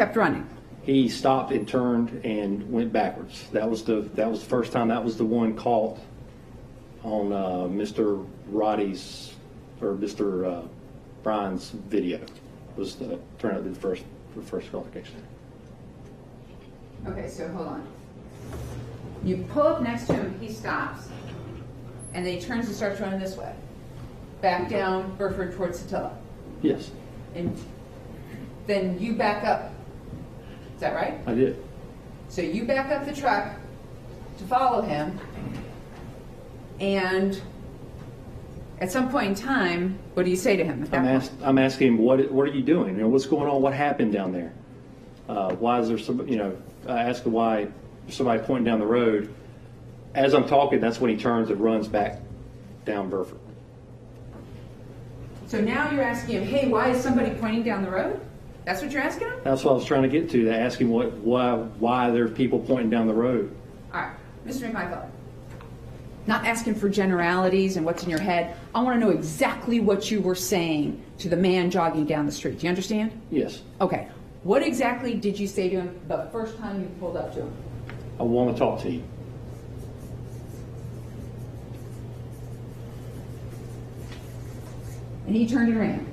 Kept running. He stopped and turned and went backwards. That was the first time. That was the one caught on Mr. Roddy's or Mr. Brian's video. Was turned out to be the first altercation. Okay, so hold on. You pull up next to him, he stops, and then he turns and starts running this way. Back down Burford towards Attila. Yes. And then you back up. Is that right? I did. So you back up the truck to follow him, and at some point in time, what do you say to him at that point? I'm asking him, what are you doing? You know, what's going on? What happened down there? Why is there some? You know, I ask him why there's somebody pointing down the road. As I'm talking, that's when he turns and runs back down Burford. So now you're asking him, hey, why is somebody pointing down the road? That's what you're asking him? That's what I was trying to get to ask him why there's people pointing down the road. All right, Mr. McMichael, not asking for generalities and what's in your head. I want to know exactly what you were saying to the man jogging down the street. Do you understand? Yes. Okay. What exactly did you say to him the first time you pulled up to him? I want to talk to you. And he turned and ran.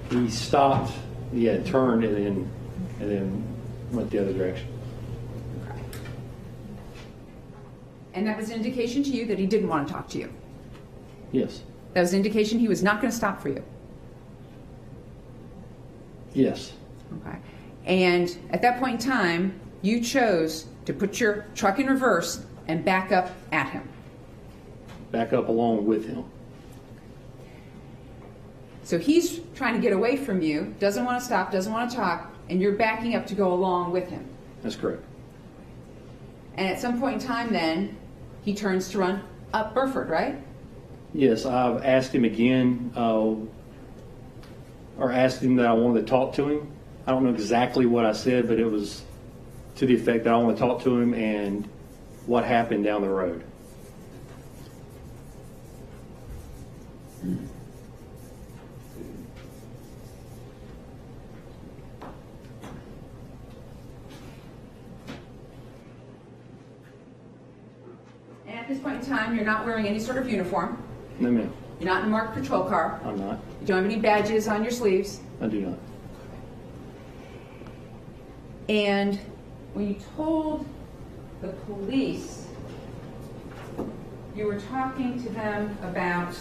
He stopped, turned, and then went the other direction. Okay. And that was an indication to you that he didn't want to talk to you? Yes. That was an indication he was not going to stop for you? Yes. Okay. And at that point in time, you chose to put your truck in reverse and back up at him. Back up along with him. So he's trying to get away from you, doesn't want to stop, doesn't want to talk, and you're backing up to go along with him. That's correct. And at some point in time then, he turns to run up Burford, right? Yes, I've asked him again, or asked him that I wanted to talk to him. I don't know exactly what I said, but it was to the effect that I want to talk to him and what happened down the road. And at this point in time, you're not wearing any sort of uniform. No, ma'am. You're not in a marked patrol car. I'm not. You don't have any badges on your sleeves. I do not. And when you told the police, you were talking to them about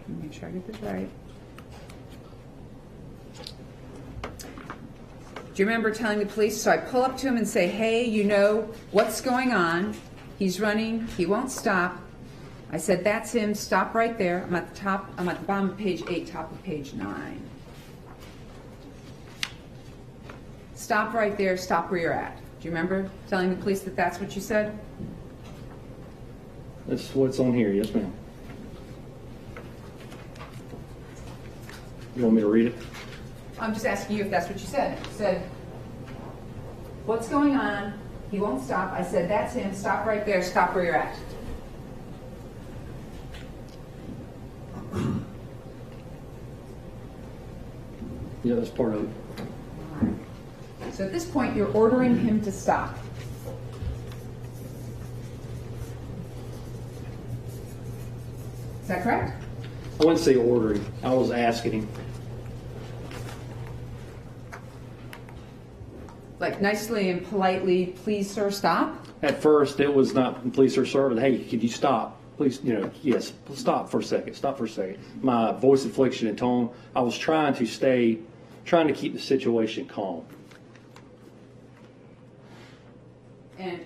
make sure I get this right. Do you remember telling the police, so I pull up to him and say, hey, you know what's going on. He's running. He won't stop. I said, that's him. Stop right there. I'm at the bottom of page 8, top of page 9. Stop right there. Stop where you're at. Do you remember telling the police that that's what you said? That's what's on here. Yes, ma'am. You want me to read it? I'm just asking you if that's what you said. You said, what's going on? He won't stop. I said, that's him. Stop right there. Stop where you're at. Yeah, that's part of it. All right. So at this point, you're ordering him to stop. Is that correct? I wouldn't say ordering. I was asking him. Like nicely and politely, please, sir, stop? At first, it was not police or sir, but hey, could you stop? Please, yes, stop for a second. Stop for a second. My voice inflection and tone, I was trying to keep the situation calm. And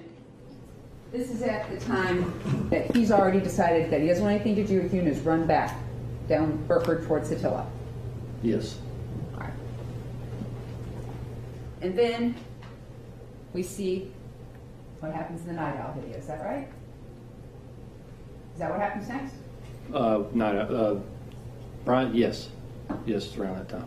this is at the time that he's already decided that he doesn't want anything to do with you and has run back down Burford towards Attila. Yes. All right. And then we see what happens in the Night Owl video. Is that right? Is that what happens next? Brian, yes. Yes, around that time.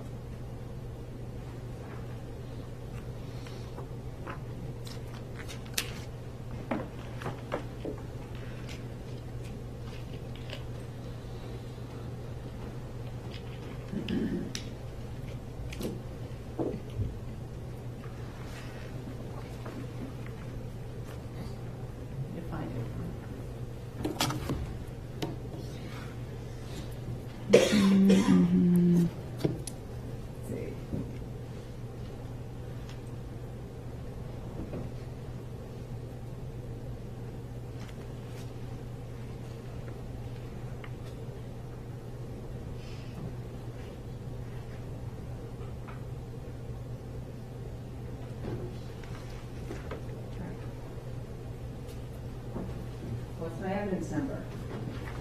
evidence number.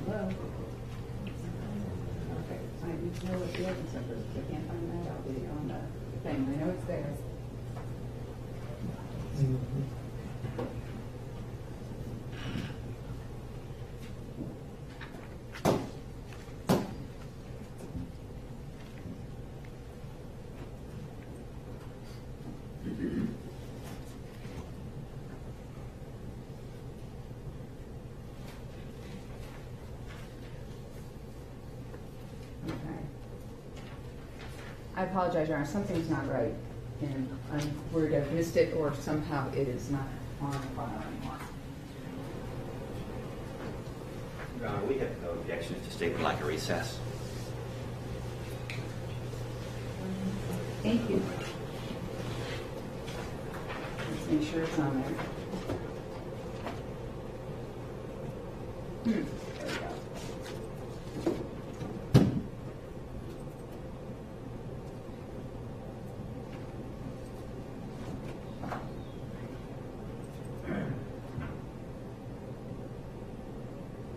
Hello? Okay, I need to know what the evidence number is. If I can't find that, I'll be on the thing. I know it's there. Okay. I apologize, Your Honor, something's not right, and I'm worried I've missed it, or somehow it is not on the file anymore. Your Honor, we have no objections to state would like a recess. Thank you. Let's make sure it's on there. There we go.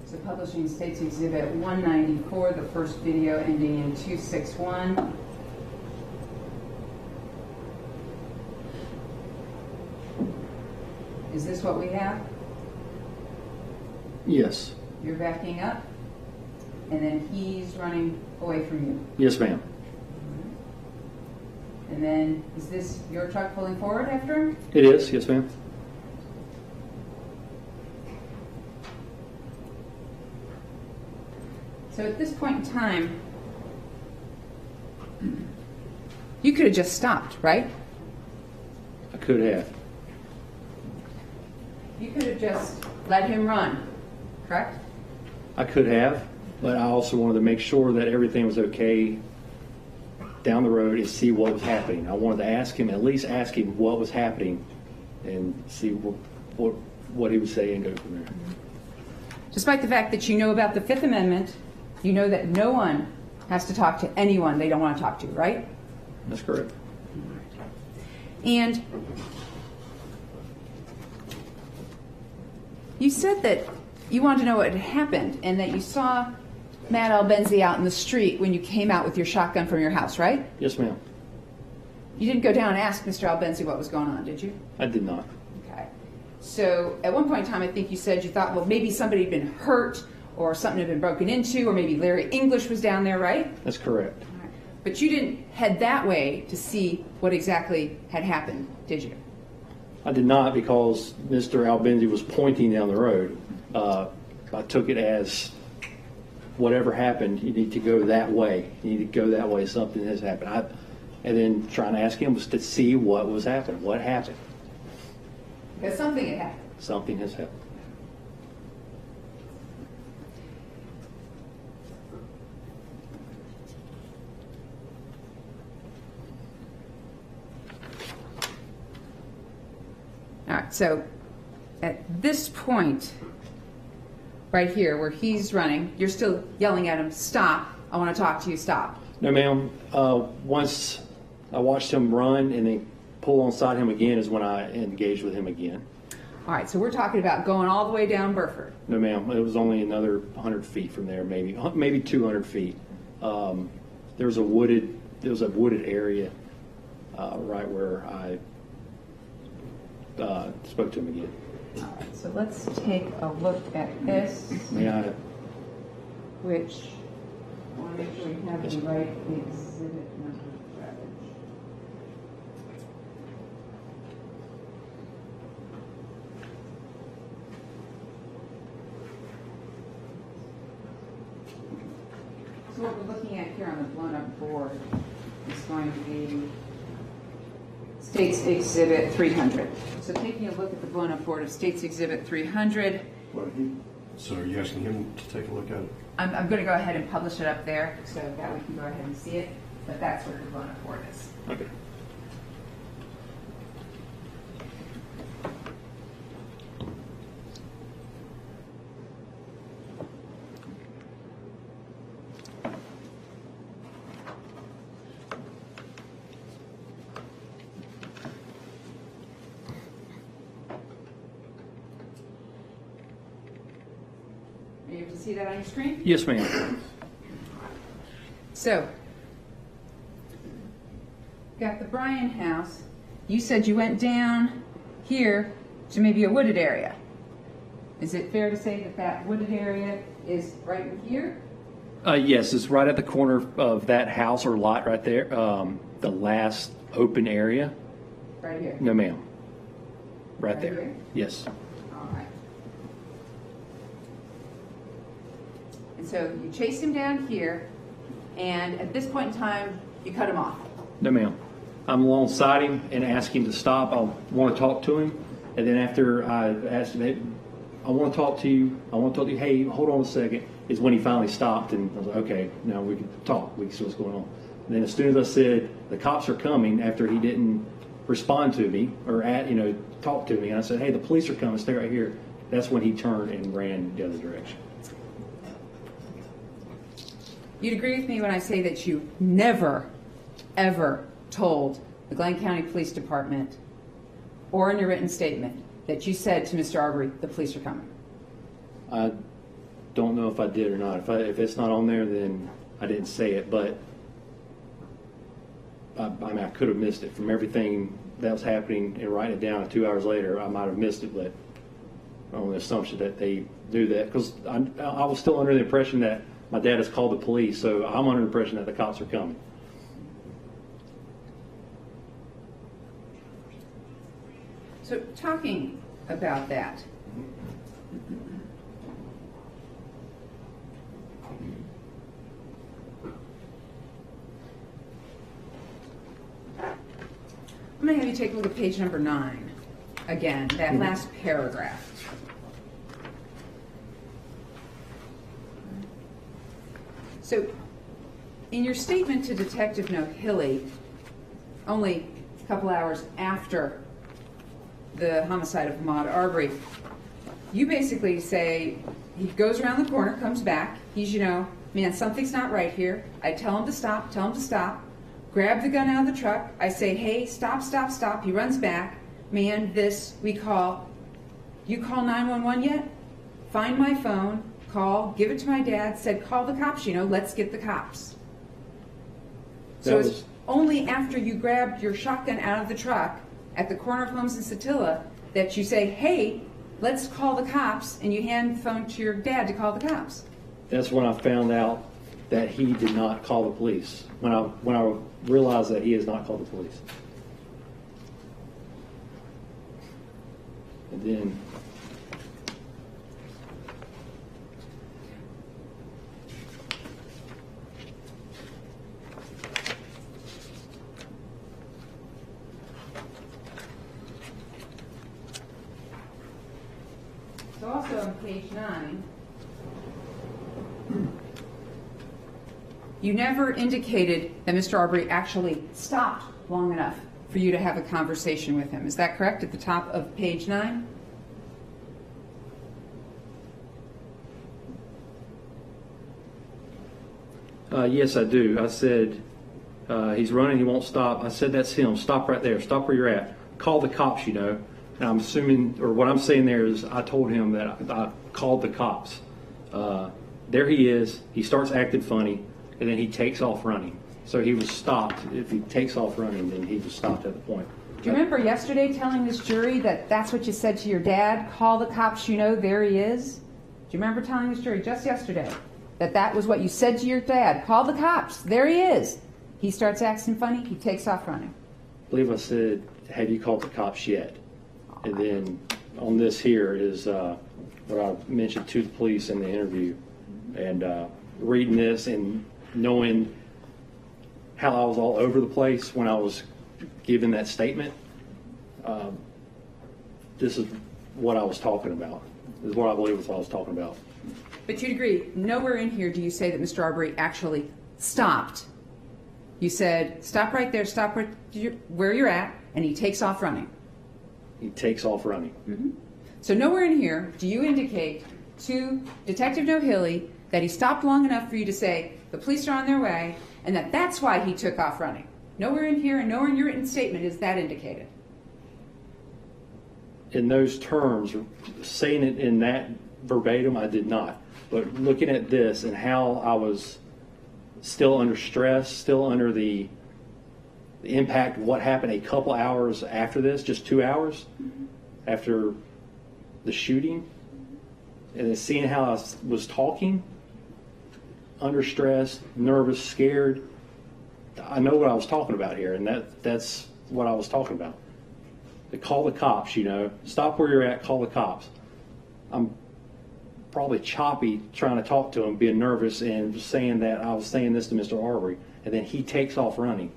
So publishing States Exhibit 194, the first video ending in 261. Is this what we have? Yes. You're backing up, and then he's running away from you. Yes, ma'am. And then, is this your truck pulling forward after him? It is. Yes, ma'am. So at this point in time, you could have just stopped, right? I could have. You could have just let him run, correct? I could have, but I also wanted to make sure that everything was okay down the road and see what was happening. I wanted to ask him, at least ask him what was happening, and see what he would say and go from there. Despite the fact that you know about the Fifth Amendment, you know that no one has to talk to anyone they don't want to talk to, right? That's correct. And you said that you wanted to know what had happened and that you saw Matt Albenzi out in the street when you came out with your shotgun from your house, right? Yes, ma'am. You didn't go down and ask Mr. Albenzi what was going on, did you? I did not. Okay. So at one point in time, I think you said you thought, well, maybe somebody had been hurt or something had been broken into, or maybe Larry English was down there, right? That's correct. But you didn't head that way to see what exactly had happened, did you? I did not, because Mr. Albenzi was pointing down the road. I took it as whatever happened, you need to go that way. You need to go that way. Something has happened. And then trying to ask him was to see what was happening. What happened? Because something had happened. Something has happened. All right, so at this point, right here, where he's running, you're still yelling at him, stop, I want to talk to you, stop. No, ma'am. Once I watched him run and then pull onside him again is when I engaged with him again. All right, so we're talking about going all the way down Burford. No, ma'am. It was only another 100 feet from there, maybe 200 feet. There was a wooded area right where I spoke to him again. All right, so let's take a look at this, May I? which I want to make sure we have the right exhibit number. So what we're looking at here on the blown up board is going to be States Exhibit 300. So taking a look at the blown up board of States Exhibit 300, So are you asking him to take a look at it? I'm going to go ahead and publish it up there so that we can go ahead and see it, but that's what the blown up board is. Okay. see that on your screen? Yes, ma'am. So, got the Bryan house. You said you went down here to maybe a wooded area. Is it fair to say that that wooded area is right here? Yes, it's right at the corner of that house or lot right there, the last open area. Right here. No, ma'am. Right Right there. here? Yes. All right. And so you chase him down here, and at this point in time, you cut him off. No, ma'am. I'm alongside him and ask him to stop. I want to talk to him, and then after I asked him, hey, I want to talk to you. I want to talk to you. Hey, hold on a second. Is when he finally stopped, and I was like, okay, now we can talk. We can see what's going on. And then as soon as I said the cops are coming, after he didn't respond to me or talk to me, and I said, hey, the police are coming. Stay right here. That's when he turned and ran the other direction. You'd agree with me when I say that you never, ever told the Glenn County Police Department or in your written statement that you said to Mr. Arbery, the police are coming. I don't know if I did or not. If it's not on there, then I didn't say it. But I mean, I could have missed it from everything that was happening and writing it down. 2 hours later, I might have missed it, but on the assumption that they knew that, because I was still under the impression that my dad has called the police, so I'm under the impression that the cops are coming. So talking about that, I'm going to have you take a look at page number 9 again, that last paragraph. So, in your statement to Detective Nohilly, only a couple hours after the homicide of Ahmaud Arbery, you basically say he goes around the corner, comes back, he's, man, something's not right here. I tell him to stop, grab the gun out of the truck. I say, hey, stop. He runs back. Man, you call 911 yet? Find my phone, call, give it to my dad, said, call the cops, let's get the cops. So it's only after you grabbed your shotgun out of the truck at the corner of Holmes and Attila that you say, hey, let's call the cops, and you hand the phone to your dad to call the cops. That's when I found out that he did not call the police. When I realized that he has not called the police. And then So also on page 9, you never indicated that Mr. Arbery actually stopped long enough for you to have a conversation with him. Is that correct at the top of page 9? Yes, I do. I said, he's running, he won't stop. I said, that's him. Stop right there. Stop where you're at. Call the cops, And I'm assuming, or what I'm saying there is, I told him that I called the cops. There he is. He starts acting funny, and then he takes off running. So he was stopped. If he takes off running, then he was stopped at the point. Do you remember yesterday telling this jury that that's what you said to your dad? Call the cops, there he is? Do you remember telling this jury just yesterday that that was what you said to your dad? Call the cops, there he is. He starts acting funny, he takes off running. I believe I said, have you called the cops yet? And then on this here is what I mentioned to the police in the interview. And reading this and knowing how I was all over the place when I was giving that statement, this is what I was talking about. This is what I believe was what I was talking about. But you'd agree, nowhere in here do you say that Mr. Arbery actually stopped. You said, stop right there, stop right where you're at, and he takes off running. He takes off running. Mm-hmm. So nowhere in here do you indicate to Detective Nohilly that he stopped long enough for you to say, the police are on their way, and that that's why he took off running. Nowhere in here and nowhere in your written statement is that indicated. In those terms, saying it in that verbatim, I did not. But looking at this and how I was still under stress, still under the impact of what happened a couple hours after this, just 2 hours after the shooting, and then seeing how I was talking, under stress, nervous, scared, I know what I was talking about here, and that's what I was talking about. To call the cops, stop where you're at, call the cops. I'm probably choppy trying to talk to him, being nervous, and saying that I was saying this to Mr. Arbery, and then he takes off running.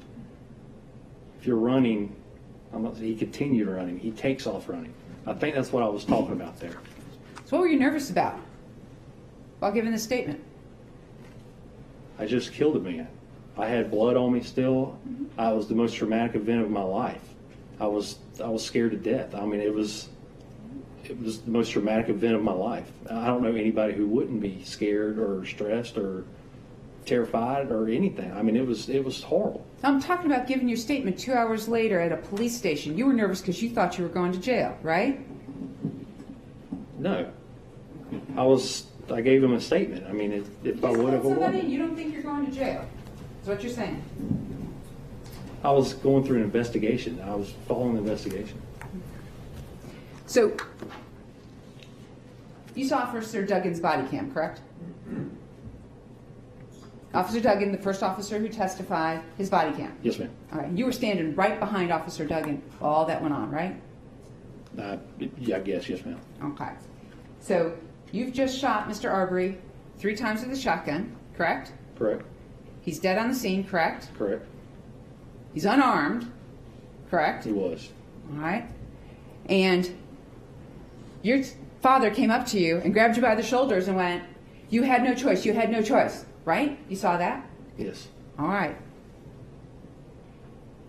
If you're running, he continued running. He takes off running. I think that's what I was talking about there. So what were you nervous about while giving this statement? I just killed a man. I had blood on me still. It was the most traumatic event of my life. I was scared to death. I mean, it was the most traumatic event of my life. I don't know anybody who wouldn't be scared or stressed or terrified or anything. I mean, it was horrible. I'm talking about giving your statement 2 hours later at a police station. You were nervous because you thought you were going to jail, right? No. I gave him a statement. I mean, if I would have, I somebody, would. you don't think you're going to jail. That's what you're saying. I was going through an investigation. I was following the investigation. So, you saw Officer Duggan's body cam, correct? Officer Duggan, the first officer who testified, his body cam. Yes, ma'am. All right. You were standing right behind Officer Duggan while all that went on, right? Yeah, I guess. Yes, ma'am. Okay. So, you've just shot Mr. Arbery 3 times with a shotgun, correct? Correct. He's dead on the scene, correct? Correct. He's unarmed, correct? He was. All right. And your father came up to you and grabbed you by the shoulders and went, "You had no choice, you had no choice," right? You saw that? Yes. All right.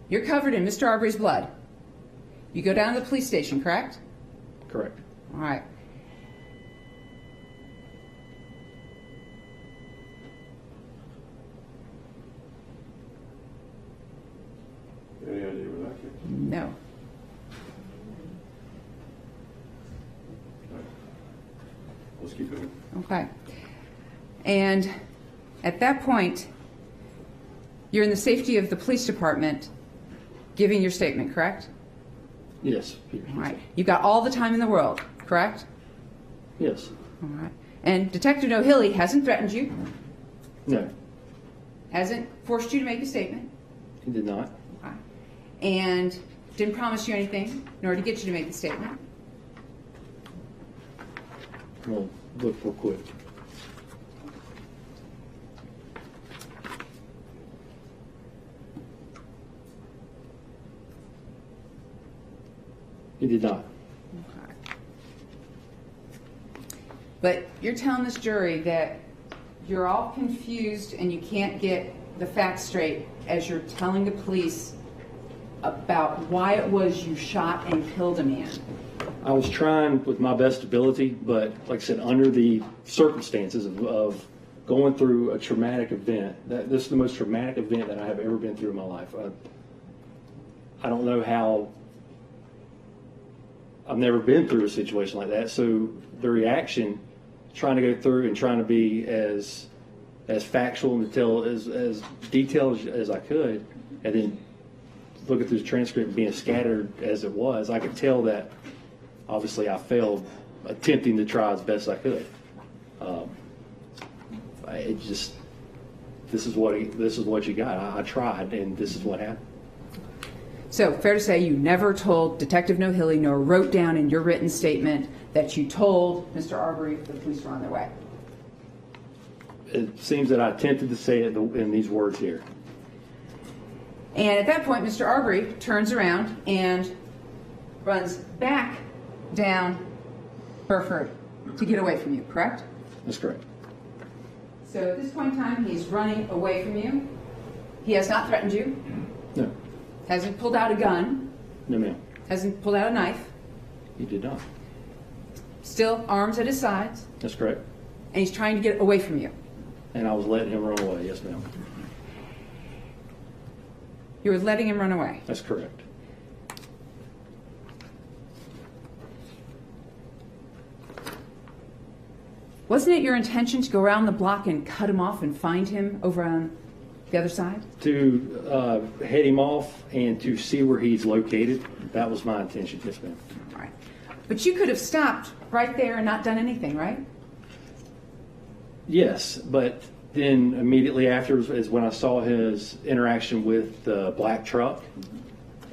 You're covered in Mr. Arbery's blood. You go down to the police station, correct? Correct. All right. Any idea where that came from? No. Let's keep going. Okay. And at that point, you're in the safety of the police department giving your statement, correct? Yes. All right. You've got all the time in the world, correct? Yes. All right. And Detective O'Hilly hasn't threatened you, No. hasn't forced you to make a statement, He did not. okay, and didn't promise you anything, nor to get you to make the statement. We'll look real quick. He did not. Okay. But you're telling this jury that you're all confused and you can't get the facts straight as you're telling the police about why it was you shot and killed a man. I was trying with my best ability, but like I said, under the circumstances of going through a traumatic event, this is the most traumatic event that I have ever been through in my life. I don't know how. I've never been through a situation like that, so the reaction, trying to go through and trying to be as factual and tell as detailed as I could, and then looking through the transcript being scattered as it was, I could tell that obviously I failed attempting to try as best I could. This is what you got. I tried, and this is what happened. So, fair to say you never told Detective O'Hilly nor wrote down in your written statement that you told Mr. Arbery the police were on their way. It seems that I attempted to say it in these words here. And at that point, Mr. Arbery turns around and runs back down Burford to get away from you, correct? That's correct. So at this point in time, he's running away from you. He has not threatened you, No. hasn't pulled out a gun, No, ma'am. hasn't pulled out a knife, He did not. still arms at his sides, That's correct. and he's trying to get away from you. And I was letting him run away. Yes, ma'am. You were letting him run away. That's correct. Wasn't it your intention to go around the block and cut him off and find him over on the other side? To head him off and to see where he's located. That was my intention, yes, ma'am. All right. But you could have stopped right there and not done anything, right? Yes, but then immediately after is when I saw his interaction with the black truck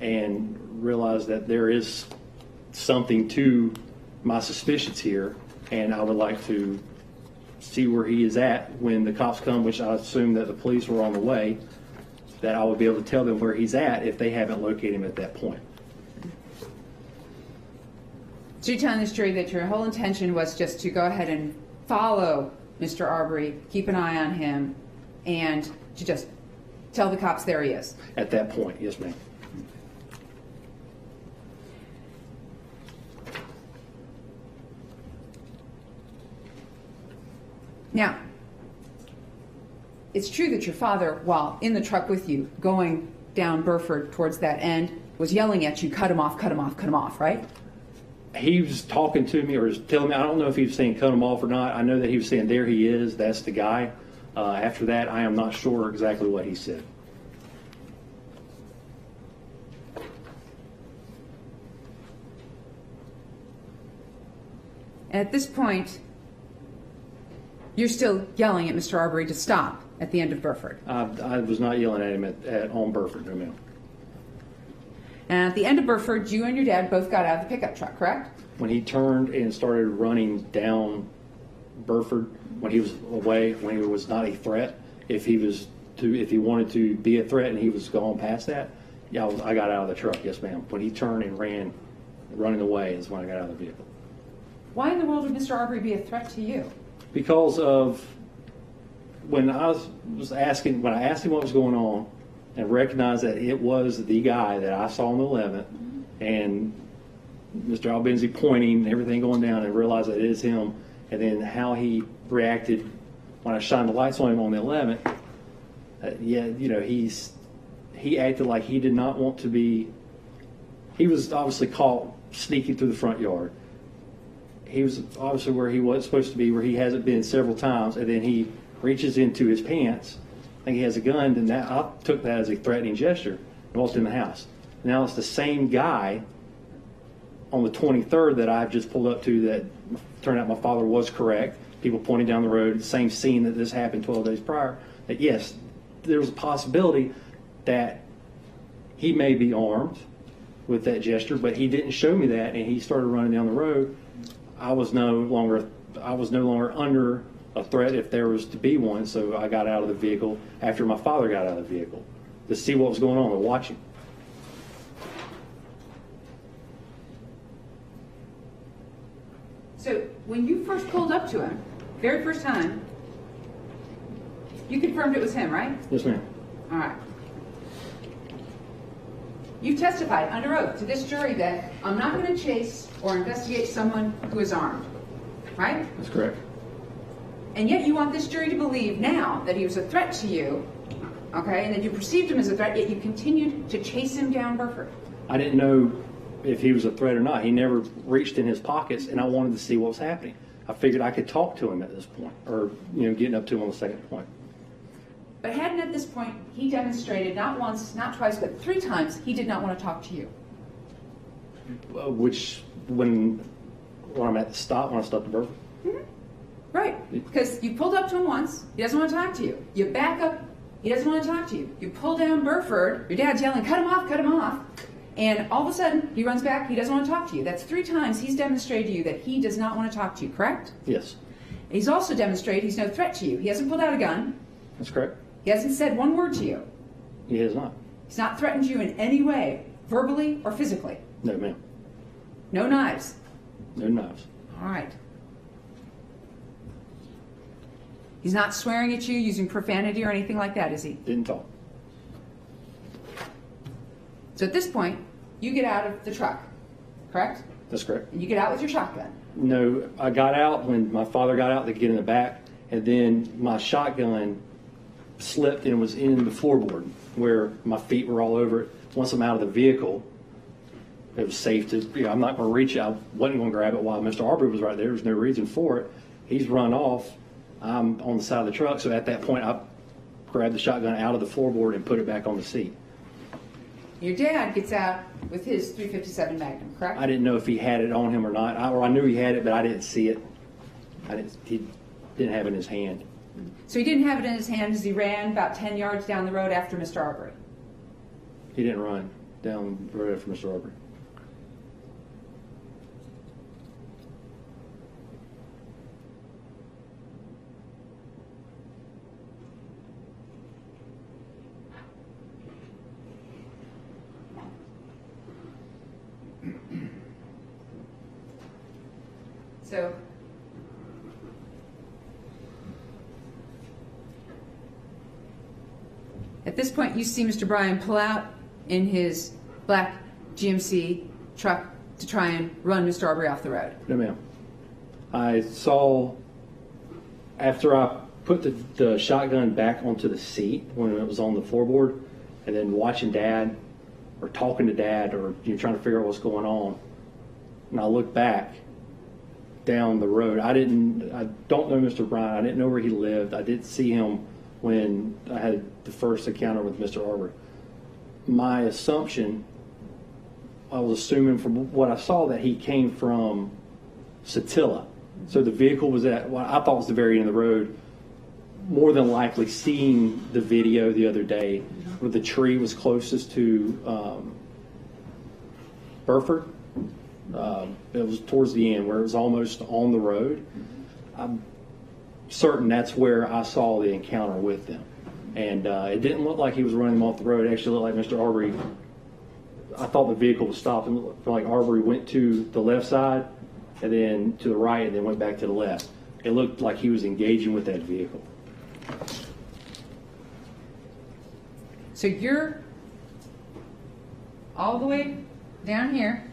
and realized that there is something to my suspicions here, and I would like to see where he is at when the cops come, which I assume that the police were on the way, that I would be able to tell them where he's at if they haven't located him at that point. So you're telling this jury that your whole intention was just to go ahead and follow Mr. Arbery, keep an eye on him, and to just tell the cops there he is? At that point, yes, ma'am. Now, it's true that your father, while in the truck with you, going down Burford towards that end, was yelling at you, cut him off, cut him off, cut him off, right? He was talking to me or was telling me, I don't know if he was saying cut him off or not. I know that he was saying there he is, that's the guy. After that, I am not sure exactly what he said. And at this point, you're still yelling at Mr. Arbery to stop at the end of Burford. I was not yelling at him on Burford, no ma'am. And at the end of Burford, you and your dad both got out of the pickup truck, correct? When he turned and started running down Burford, when he was away, when he was not a threat, if he wanted to be a threat and he was going past that, yeah, I got out of the truck, yes ma'am. When he turned and running away is when I got out of the vehicle. Why in the world would Mr. Arbery be a threat to you? Because of when I asked him what was going on and recognized that it was the guy that I saw on the 11th and Mr. Albenzi pointing and everything going down and realized that it is him, and then how he reacted when I shined the lights on him on the 11th, he acted like he did not want to be. He was obviously caught sneaking through the front yard. He was obviously where he was supposed to be, where he hasn't been several times, and then he reaches into his pants. I think he has a gun, and I took that as a threatening gesture and walked in the house. Now it's the same guy on the 23rd that I've just pulled up to that turned out my father was correct. People pointing down the road, the same scene that this happened 12 days prior, that yes, there was a possibility that he may be armed with that gesture, but he didn't show me that, and he started running down the road. I was no longer under a threat if there was to be one, so I got out of the vehicle after my father got out of the vehicle to see what was going on and watch him. So when you first pulled up to him, very first time, you confirmed it was him, right? Yes, ma'am. All right. You testified under oath to this jury that I'm not going to chase or investigate someone who is armed, right? That's correct. And yet you want this jury to believe now that he was a threat to you, okay, and that you perceived him as a threat, yet you continued to chase him down Burford. I didn't know if he was a threat or not. He never reached in his pockets, and I wanted to see what was happening. I figured I could talk to him at this point, or getting up to him on the second point. But hadn't at this point he demonstrated not once, not twice, but 3 times he did not want to talk to you? Which when I'm at the stop, when I stopped at Burford. Mm-hmm. Right, because you pulled up to him once, he doesn't want to talk to you. You back up, he doesn't want to talk to you. You pull down Burford, your dad's yelling, cut him off, and all of a sudden he runs back, he doesn't want to talk to you. That's 3 times he's demonstrated to you that he does not want to talk to you, correct? Yes. He's also demonstrated he's no threat to you. He hasn't pulled out a gun. That's correct. He hasn't said one word to you. He has not. He's not threatened you in any way, verbally or physically. No, ma'am. No knives. No knives. All right. He's not swearing at you, using profanity or anything like that, is he? Didn't talk. So at this point, you get out of the truck, correct? That's correct. And you get out with your shotgun. No, I got out when my father got out to get in the back, and then my shotgun slipped and was in the floorboard where my feet were all over it. Once I'm out of the vehicle, it was safe to, I'm not going to reach out. I wasn't going to grab it while Mr. Arbery was right there. There was no reason for it. He's run off. I'm on the side of the truck. So at that point, I grabbed the shotgun out of the floorboard and put it back on the seat. Your dad gets out with his .357 Magnum, correct? I didn't know if he had it on him or not. I knew he had it, but I didn't see it. He didn't have it in his hand. So he didn't have it in his hand as he ran about 10 yards down the road after Mr. Arbery. He didn't run down the road after Mr. Arbery. So at this point, you see Mr. Bryan pull out in his black GMC truck to try and run Mr. Arbery off the road. No, ma'am. I saw, after I put the shotgun back onto the seat when it was on the floorboard, and then watching Dad or talking to Dad or trying to figure out what's going on, and I looked back down the road. I don't know Mr. Bryan. I didn't know where he lived. I didn't see him when I had the first encounter with Mr. Arbery. My assumption, I was assuming from what I saw, that he came from Attila. So the vehicle was at what I thought was the very end of the road. More than likely, seeing the video the other day where the tree was closest to Burford. It was towards the end where it was almost on the road. I'm certain that's where I saw the encounter with them. And it didn't look like he was running them off the road. It actually looked like Mr. Arbery, I thought the vehicle was stopped, and it looked like Arbery went to the left side and then to the right and then went back to the left. It looked like he was engaging with that vehicle. So you're all the way down here.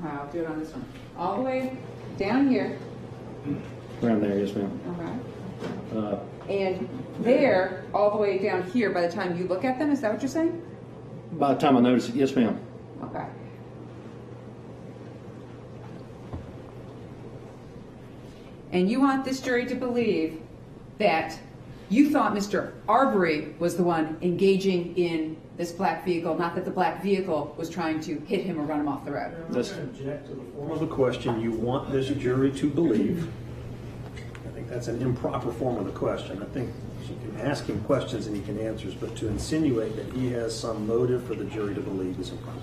I'll do it on this one. All the way down here. Around there, yes, ma'am. And they're all the way down here by the time you look at them. Is that what you're saying? By the time I noticed it, yes, ma'am. Okay. And you want this jury to believe that you thought Mr. Arbery was the one engaging in this black vehicle, not that the black vehicle was trying to hit him or run him off the road. I'm going to object to the form of the question you want this jury to believe. I think that's an improper form of the question. I think you can ask him questions and he can answer, but to insinuate that he has some motive for the jury to believe is improper.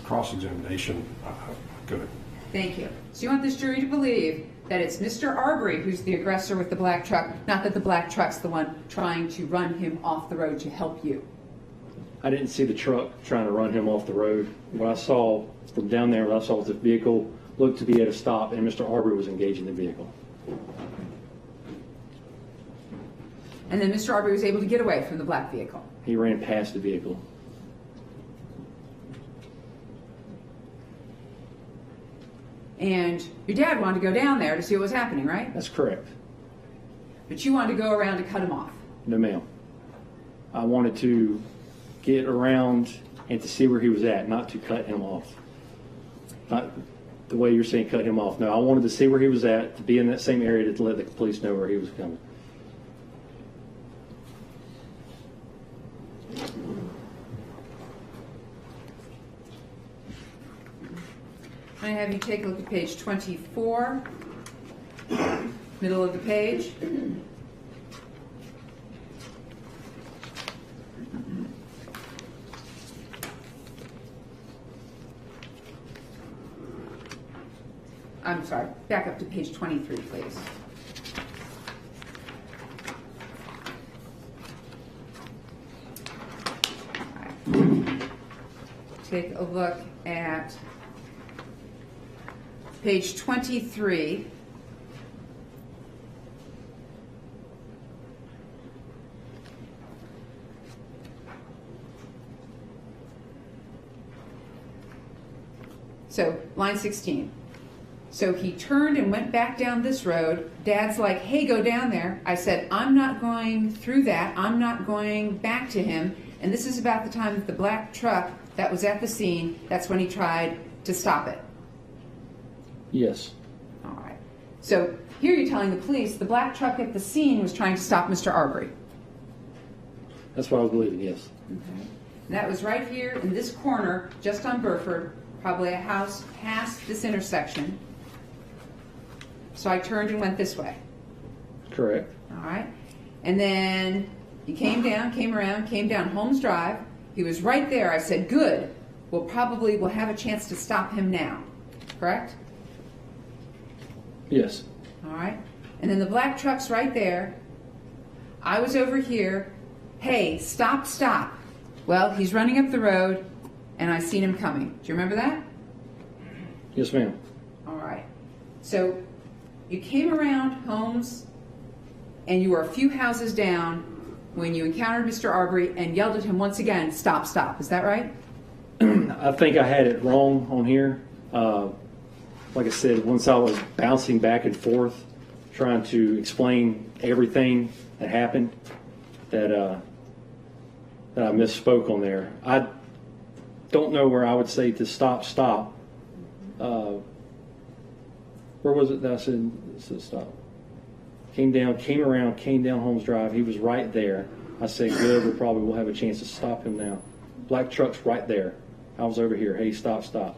Cross-examination, good. Thank you. So you want this jury to believe that it's Mr. Arbery who's the aggressor with the black truck, not that the black truck's the one trying to run him off the road to help you. I didn't see the truck trying to run him off the road. What I saw from down there, what I saw was the vehicle looked to be at a stop, and Mr. Arbery was engaging the vehicle. And then Mr. Arbery was able to get away from the black vehicle. He ran past the vehicle. And your dad wanted to go down there to see what was happening, right? That's correct. But you wanted to go around to cut him off. No, ma'am. I wanted to get around and to see where he was at, not to cut him off. Not the way you're saying cut him off. No, I wanted to see where he was at, to be in that same area to let the police know where he was coming. I have you take a look at page 24, middle of the page. I'm sorry, back up to page 23, please. Take a look at page 23. So, line 16. So he turned and went back down this road. Dad's like, hey, go down there. I said, I'm not going through that. I'm not going back to him. And this is about the time that the black truck that was at the scene, that's when he tried to stop it. Yes. All right. So here you're telling the police the black truck at the scene was trying to stop Mr. Arbery. That's what I was believing, yes. And that was right here in this corner, just on Burford, probably a house past this intersection. So I turned and went this way. Correct. All right. And then he came down, came around, came down Holmes Drive. He was right there. I said, good. We'll have a chance to stop him now. Correct? Yes. All right. And then the black truck's right there. I was over here. Hey, stop, stop. Well, he's running up the road, and I seen him coming. Do you remember that? Yes, ma'am. All right. So you came around Holmes, and you were a few houses down when you encountered Mr. Arbery and yelled at him once again, stop, stop. Is that right? I think I had it wrong on here. Like I said, once I was bouncing back and forth, trying to explain everything that happened, that I misspoke on there. I don't know where I would say to stop, stop. Where was it that I said stop? Came around, came down Holmes Drive. He was right there. I said, good, we probably will have a chance to stop him now. Black truck's right there. I was over here. Hey, stop, stop.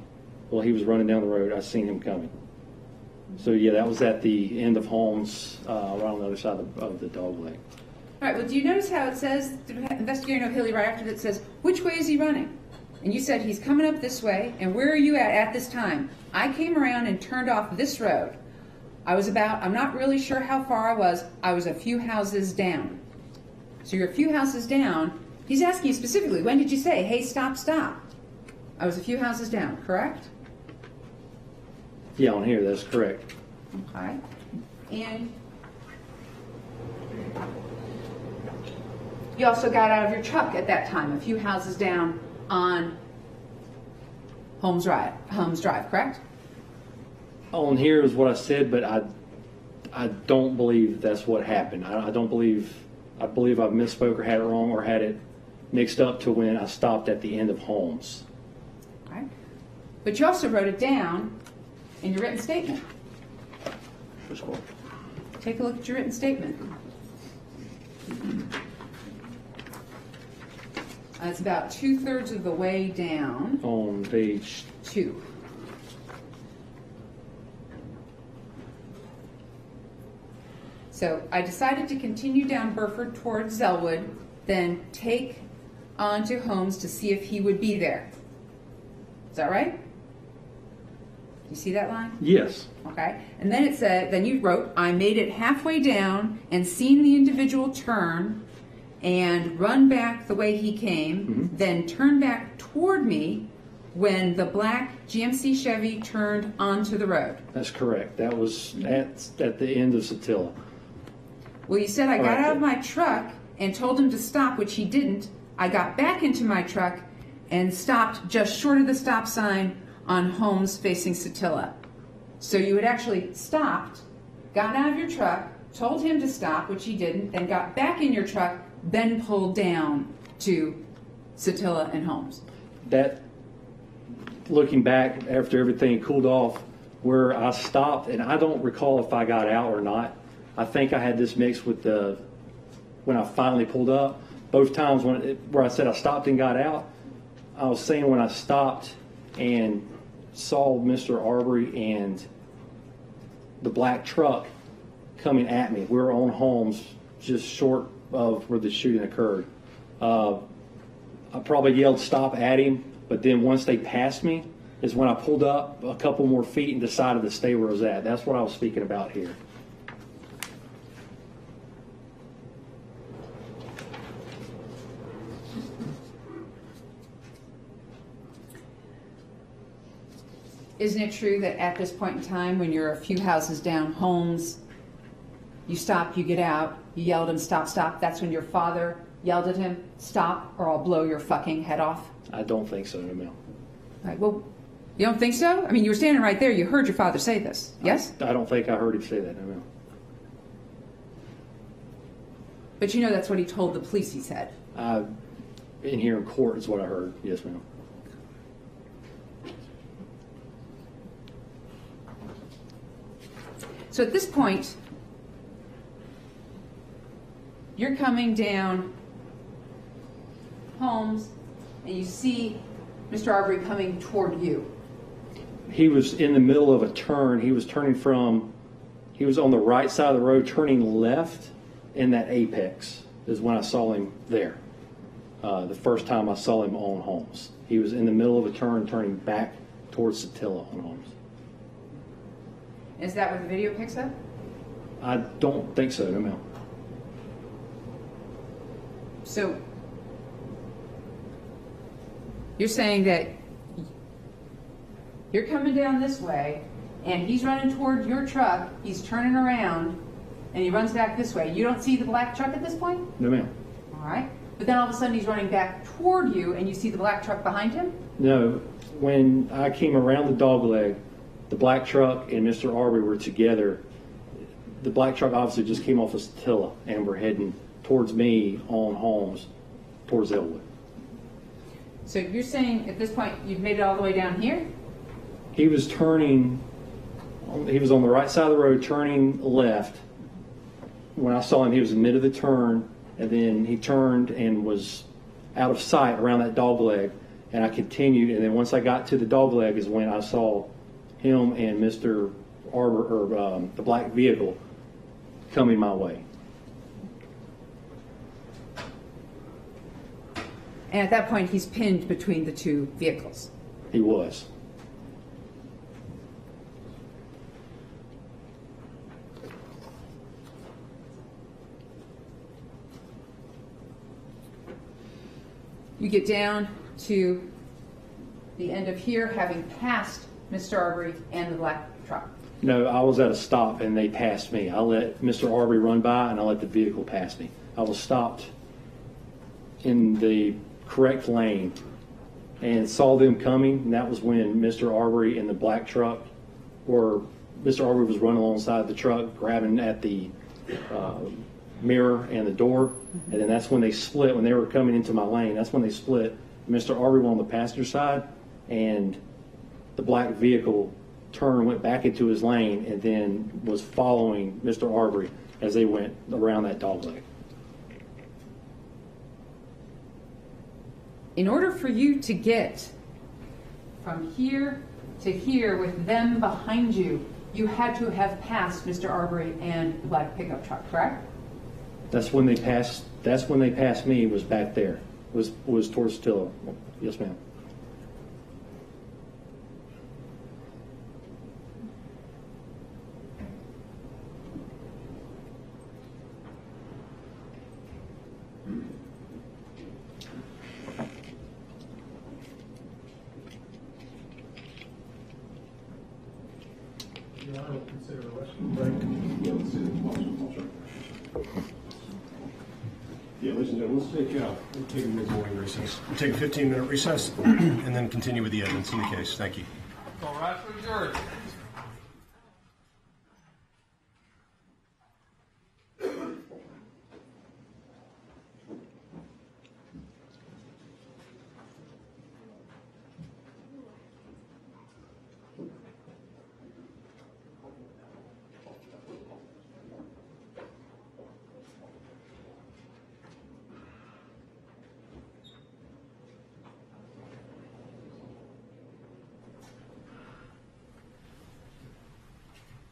Well, he was running down the road. I seen him coming. So, yeah, that was at the end of Holmes, right on the other side of the dog leg. All right. Well, do you notice how it says, Investigator O'Hilly, right after that says, which way is he running? And you said he's coming up this way. And where are you at this time? I came around and turned off this road. I'm not really sure how far I was. I was a few houses down. So you're a few houses down. He's asking you specifically, when did you say, hey, stop, stop? I was a few houses down, correct? Yeah, on here, that's correct. Okay. And you also got out of your truck at that time, a few houses down on Holmes Drive, correct? On here is what I said, but I don't believe that's what happened. I believe I misspoke or had it wrong or had it mixed up to when I stopped at the end of Holmes. Okay. But you also wrote it down in your written statement. Take a look at your written statement. It's about 2/3 of the way down. On page 2. So I decided to continue down Burford towards Zellwood, then take on to Holmes to see if he would be there. Is that right? You see that line? Yes. Okay. And then it said, then you wrote, I made it halfway down and seen the individual turn and run back the way he came, then turn back toward me when the black GMC Chevy turned onto the road. That's correct. That was at the end of Attila. Well, you said I got Right. out of my truck and told him to stop, which he didn't. I got back into my truck and stopped just short of the stop sign on Holmes facing Attila. So you had actually stopped, got out of your truck, told him to stop, which he didn't, then got back in your truck, then pulled down to Attila and Holmes. That, looking back after everything cooled off, where I stopped, and I don't recall if I got out or not. I think I had this mixed with when I finally pulled up. Both times where I said I stopped and got out, I was saying when I stopped and saw Mr. Arbery and the black truck coming at me. We were on Holmes, just short of where the shooting occurred. I probably yelled stop at him, but then once they passed me is when I pulled up a couple more feet and decided to stay where I was at. That's what I was speaking about here. Isn't it true that at this point in time, when you're a few houses down Holmes, you stop, you get out, you yell at him, stop, stop. That's when your father yelled at him, stop, or I'll blow your fucking head off? I don't think so, no, ma'am. All right, well, you don't think so? I mean, you were standing right there. You heard your father say this, yes? I don't think I heard him say that, no, ma'am. But you know that's what he told the police, he said. In here in court is what I heard. Yes, ma'am. So at this point, you're coming down Holmes, and you see Mr. Arbery coming toward you. He was in the middle of a turn. He was on the right side of the road, turning left in that apex is when I saw him there. The first time I saw him on Holmes. He was in the middle of a turn, turning back towards Attila on Holmes. Is that what the video picks up? I don't think so, no ma'am. So you're saying that you're coming down this way, and he's running toward your truck, he's turning around, and he runs back this way. You don't see the black truck at this point? No ma'am. All right. But then all of a sudden he's running back toward you, and you see the black truck behind him? No, when I came around the dogleg, the black truck and Mr. Arbery were together. The black truck obviously just came off of Attila and were heading towards me on Holmes, towards Elwood. So you're saying at this point you've made it all the way down here? He was turning, he was on the right side of the road, turning left. When I saw him, he was in the middle of the turn, and then he turned and was out of sight around that dogleg, and I continued, and then once I got to the dogleg is when I saw him and Mr. Arbery, or the black vehicle, coming my way. And at that point he's pinned between the two vehicles. He was. You get down to the end of here, having passed Mr. Arbery and the black truck. No, I was at a stop and they passed me. I let Mr. Arbery run by and I let the vehicle pass me. I was stopped in the correct lane and saw them coming, and that was when Mr. Arbery and the black truck were, Mr. Arbery was running alongside the truck, grabbing at the mirror and the door, and then that's when they split. When they were coming into my lane, that's when they split. Mr. Arbery went on the passenger side, and the black vehicle turned, went back into his lane, and then was following Mr. Arbery as they went around that dogleg. In order for you to get from here to here with them behind you, you had to have passed Mr. Arbery and the black pickup truck, correct? That's when they passed. That's when they passed me. Was back there. Was towards Attila. Yes, ma'am. Your Honor, will consider a Western break. Yeah, ladies and gentlemen, let's take a mid-morning recess. We'll take a 15-minute recess and then continue with the evidence in the case. Thank you. All right, for the jury.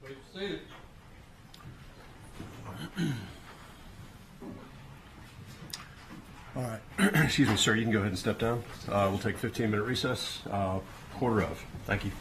Please be seated. All right. Excuse me, sir. You can go ahead and step down. We'll take a 15-minute recess. Quarter of. Thank you.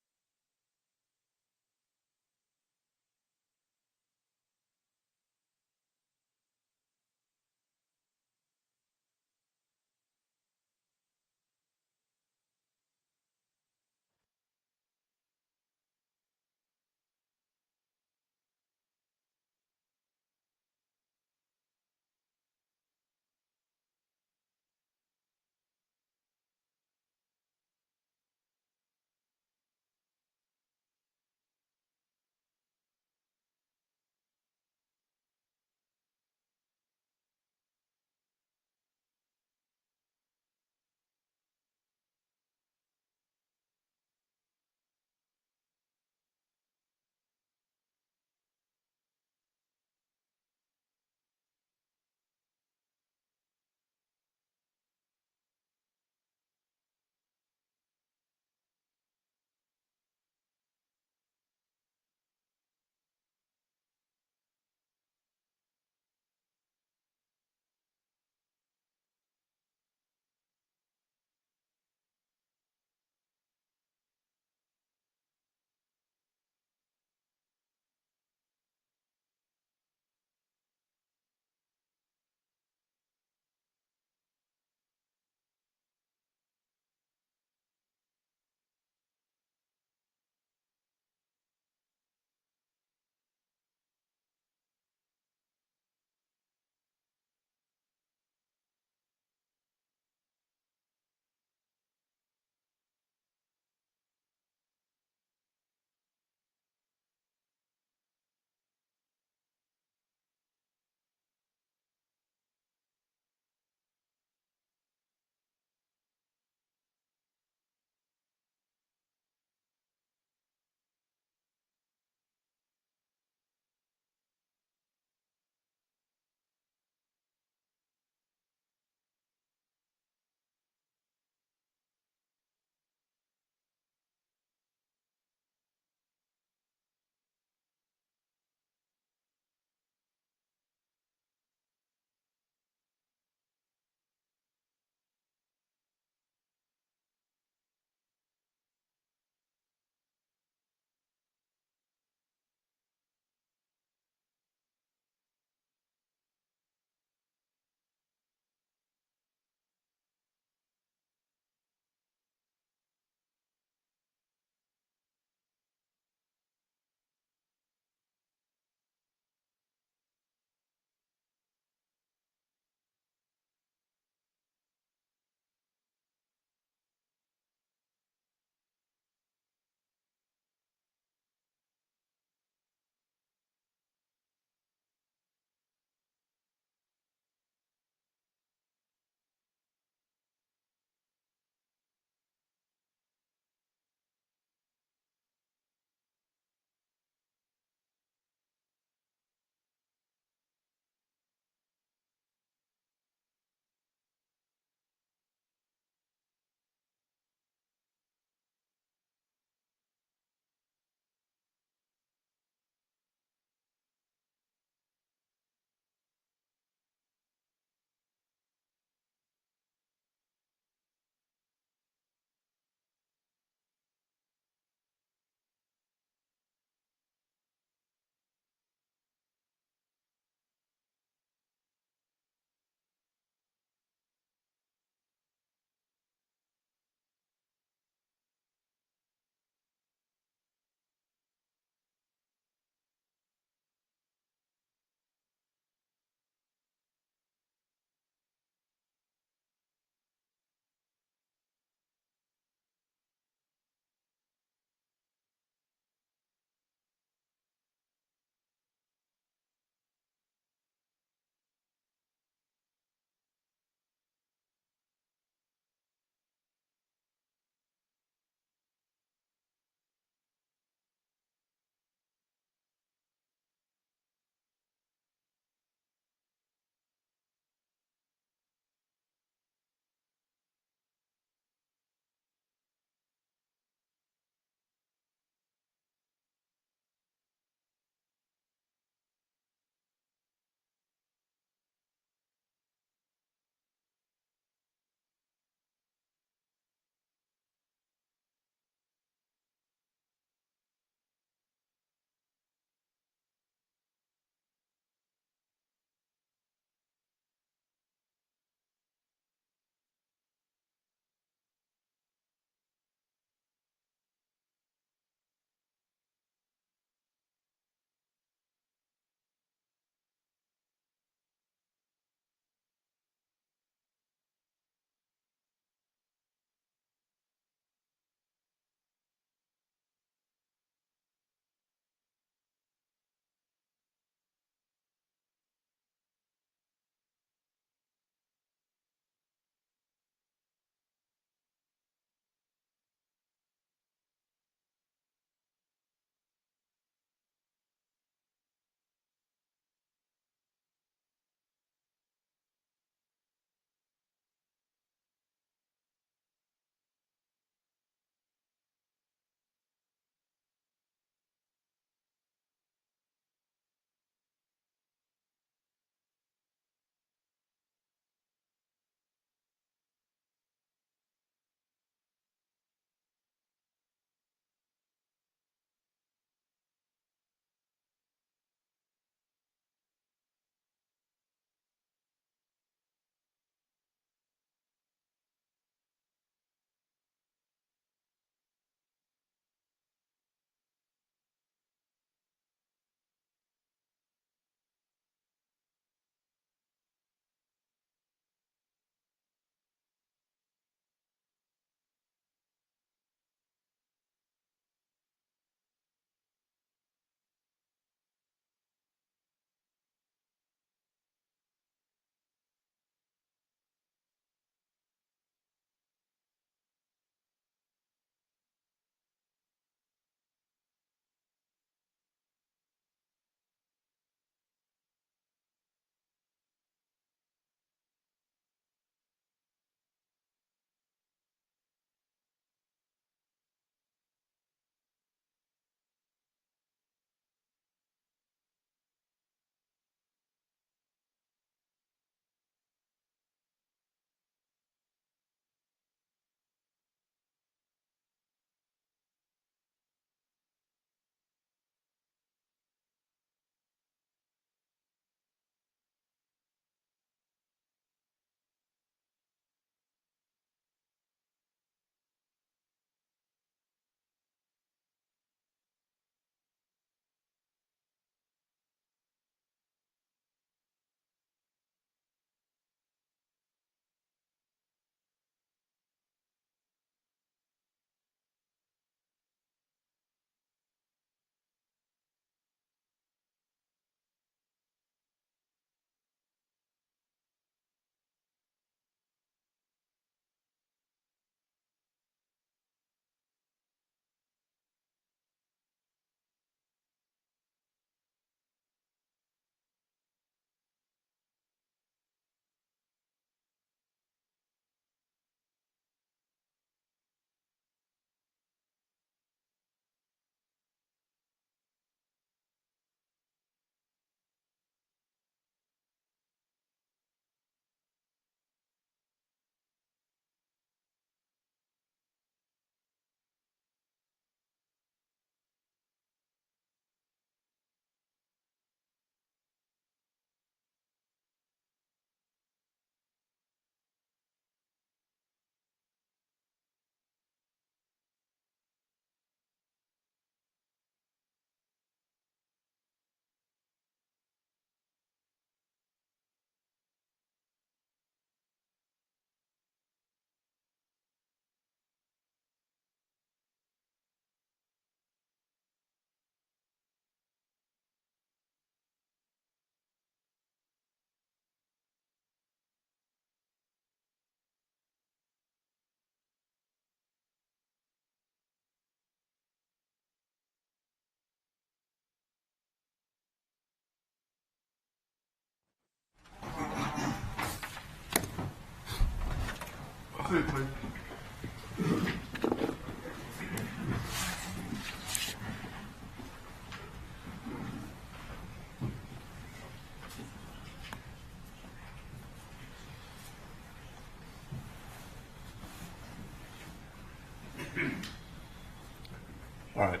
All right.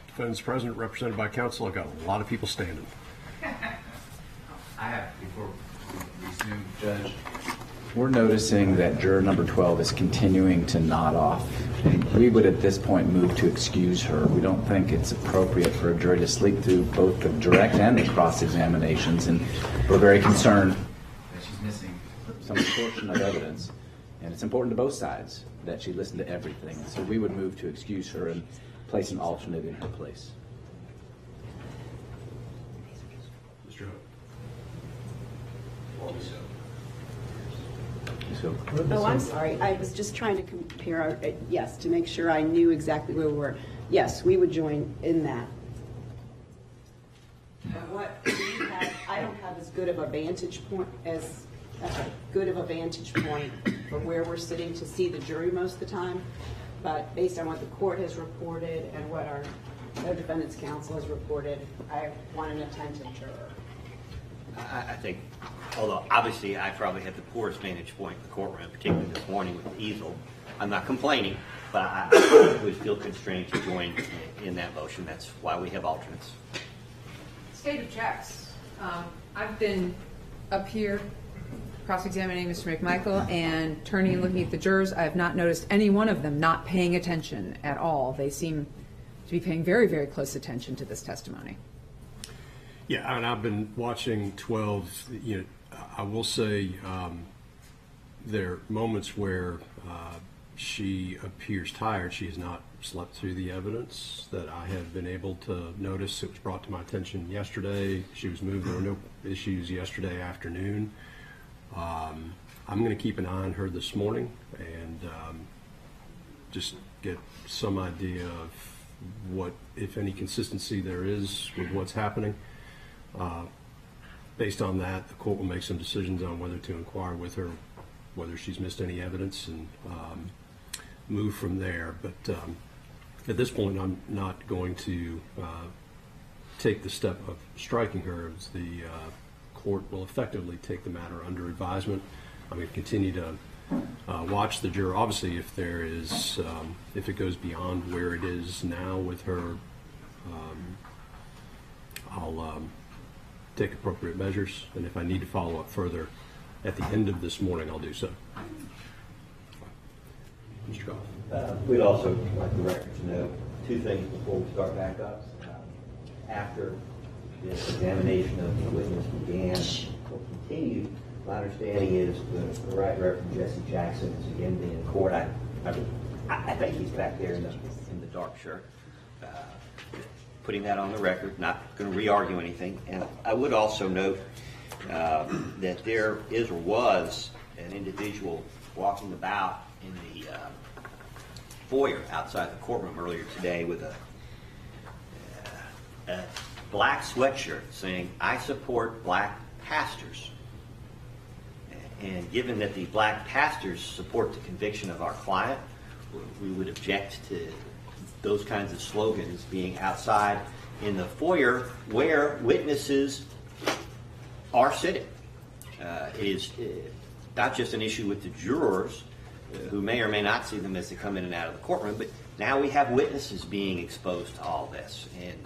Defendant's present, represented by counsel. I've got a lot of people standing. I have, before we resume, Judge, we're noticing that juror number 12 is continuing to nod off. And we would at this point move to excuse her. We don't think it's appropriate for a jury to sleep through both the direct and the cross-examinations, and we're very concerned that she's missing some portion of evidence. And it's important to both sides that she listen to everything. So we would move to excuse her and place an alternate in her place. Mr. Hope. So, Oh, I'm sorry. I was just trying to compare, yes, to make sure I knew exactly where we were. Yes, we would join in that. But what we have, I don't have as good of a vantage point for where we're sitting to see the jury most of the time. But based on what the court has reported and what our defendant's counsel has reported, I want an attentive juror. I think, although obviously I probably have the poorest vantage point in the courtroom, particularly this morning with the easel. I'm not complaining, but I would feel constrained to join in that motion. That's why we have alternates. State objects. I've been up here cross-examining Mr. McMichael and turning and looking at the jurors. I have not noticed any one of them not paying attention at all. They seem to be paying very, very close attention to this testimony. Yeah, and I've been watching 12. I will say there are moments where she appears tired. She has not slept through the evidence that I have been able to notice. It was brought to my attention yesterday. She was moved. There were no issues yesterday afternoon. I'm going to keep an eye on her this morning and just get some idea of what, if any, consistency there is with what's happening. Based on that, the court will make some decisions on whether to inquire with her, whether she's missed any evidence, and move from there. But at this point, I'm not going to take the step of striking her, as the court will effectively take the matter under advisement. I'm going to continue to watch the juror. Obviously, if there is, if it goes beyond where it is now with her, I'll take appropriate measures, and if I need to follow up further at the end of this morning, I'll do so. Mr. Goff. We'd also like the record to know two things before we start back up. After the examination of the witness began or continued, my understanding is the Right Reverend Jesse Jackson is again being in court. I think he's back there in the dark shirt. Putting that on the record, not going to re-argue anything. And I would also note that there is or was an individual walking about in the foyer outside the courtroom earlier today with a black sweatshirt saying, "I support black pastors." And given that the black pastors support the conviction of our client, we would object to those kinds of slogans being outside in the foyer where witnesses are sitting. It is not just an issue with the jurors who may or may not see them as they come in and out of the courtroom, but now we have witnesses being exposed to all this. And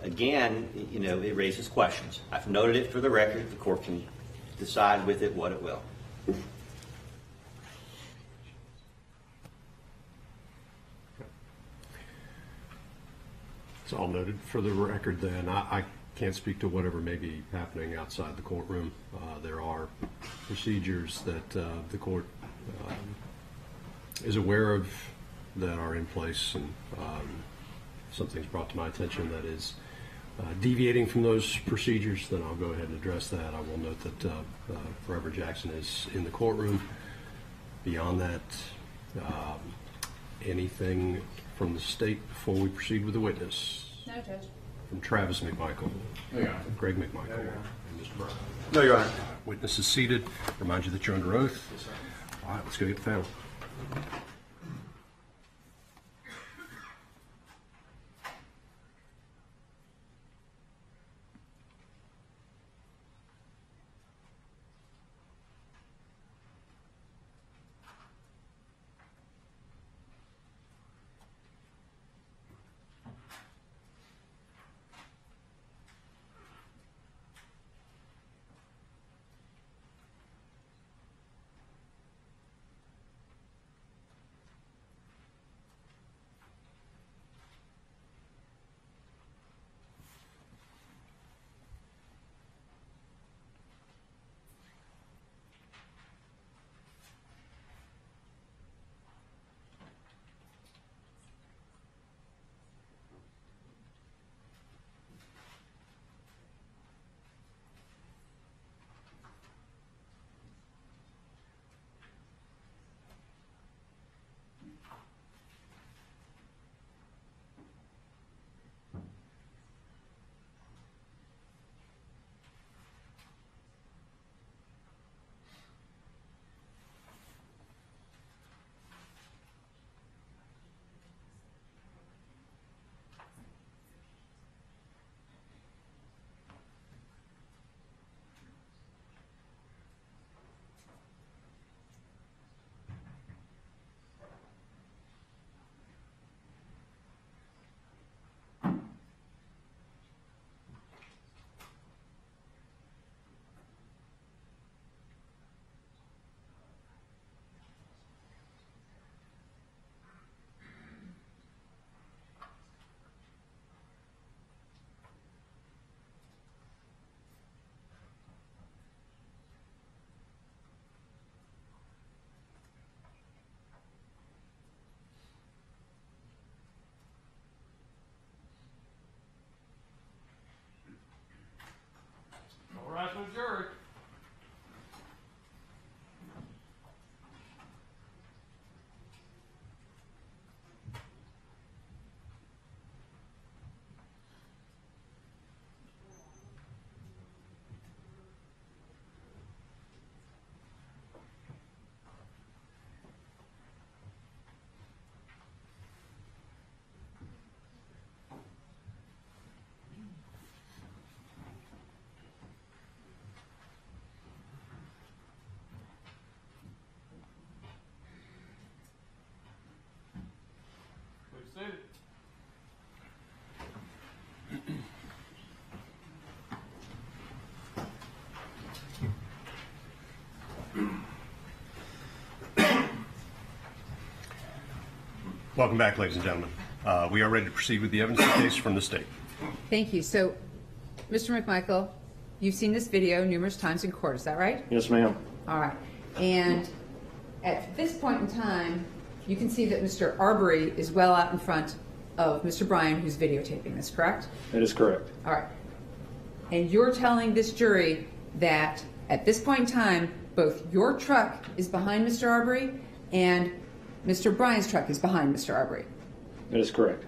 again, it raises questions. I've noted it for the record. The court can decide with it what it will. It's all noted for the record then. I can't speak to whatever may be happening outside the courtroom. There are procedures that the court is aware of that are in place, and something's brought to my attention that is deviating from those procedures, then I'll go ahead and address that. I will note that Reverend Jackson is in the courtroom. Beyond that, anything from the state before we proceed with the witness? No, Judge. From Travis McMichael, Greg McMichael, and Mr. Brown. No, Your Honor. Witness is seated. Remind you that you're under oath. All right, let's go get the panel. Welcome back, ladies and gentlemen. We are ready to proceed with the evidence of the case from the state. Thank you. So, Mr. McMichael, you've seen this video numerous times in court, is that right? Yes, ma'am. All right. And at this point in time, you can see that Mr. Arbery is well out in front of Mr. Bryan, who's videotaping this, correct? That is correct. All right. And you're telling this jury that at this point in time, both your truck is behind Mr. Arbery and Mr. Bryan's truck is behind Mr. Arbery. That is correct.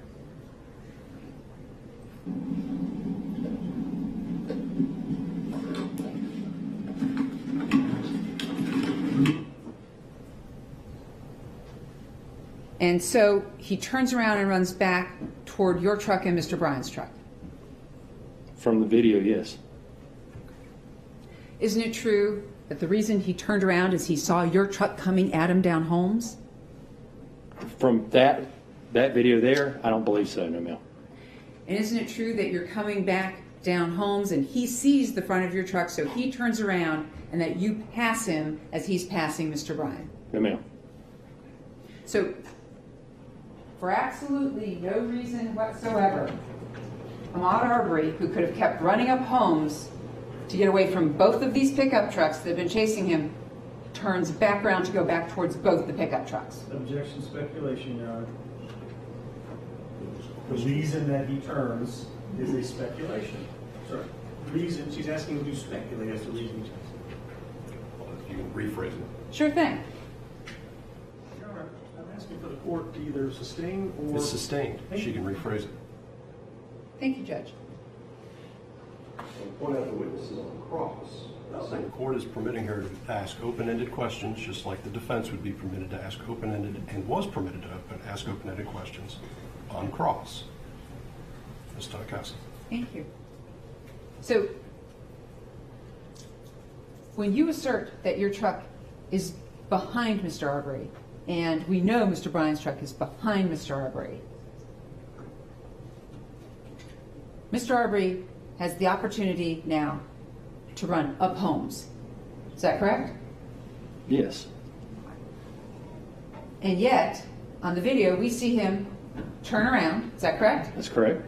And so he turns around and runs back toward your truck and Mr. Bryan's truck. From the video, yes. Isn't it true that the reason he turned around is he saw your truck coming at him down Holmes? From that video there, I don't believe so, no, ma'am. And isn't it true that you're coming back down Holmes and he sees the front of your truck, so he turns around and that you pass him as he's passing Mr. Bryan? No, ma'am. So, for absolutely no reason whatsoever, Ahmaud Arbery, who could have kept running up Holmes to get away from both of these pickup trucks that have been chasing him, turns back around to go back towards both the pickup trucks. Objection, speculation, Your Honor. The reason that he turns is a speculation. Sorry. Reason, she's asking him to speculate as to the reason he turns. Well, if you can rephrase it. Sure thing. Your Honor, I'm asking for the court to either sustain or... It's sustained. She can rephrase it. Thank you, Judge. Point out the witnesses on the cross. The court is permitting her to ask open-ended questions, just like the defense would be permitted to ask open-ended, and was permitted to ask open-ended questions on cross. Ms. Tarkowski. Thank you. So, when you assert that your truck is behind Mr. Arbery, and we know Mr. Bryan's truck is behind Mr. Arbery, Mr. Arbery has the opportunity now to run up Holmes. Is that correct? Yes. And yet, on the video, we see him turn around. Is that correct? That's correct.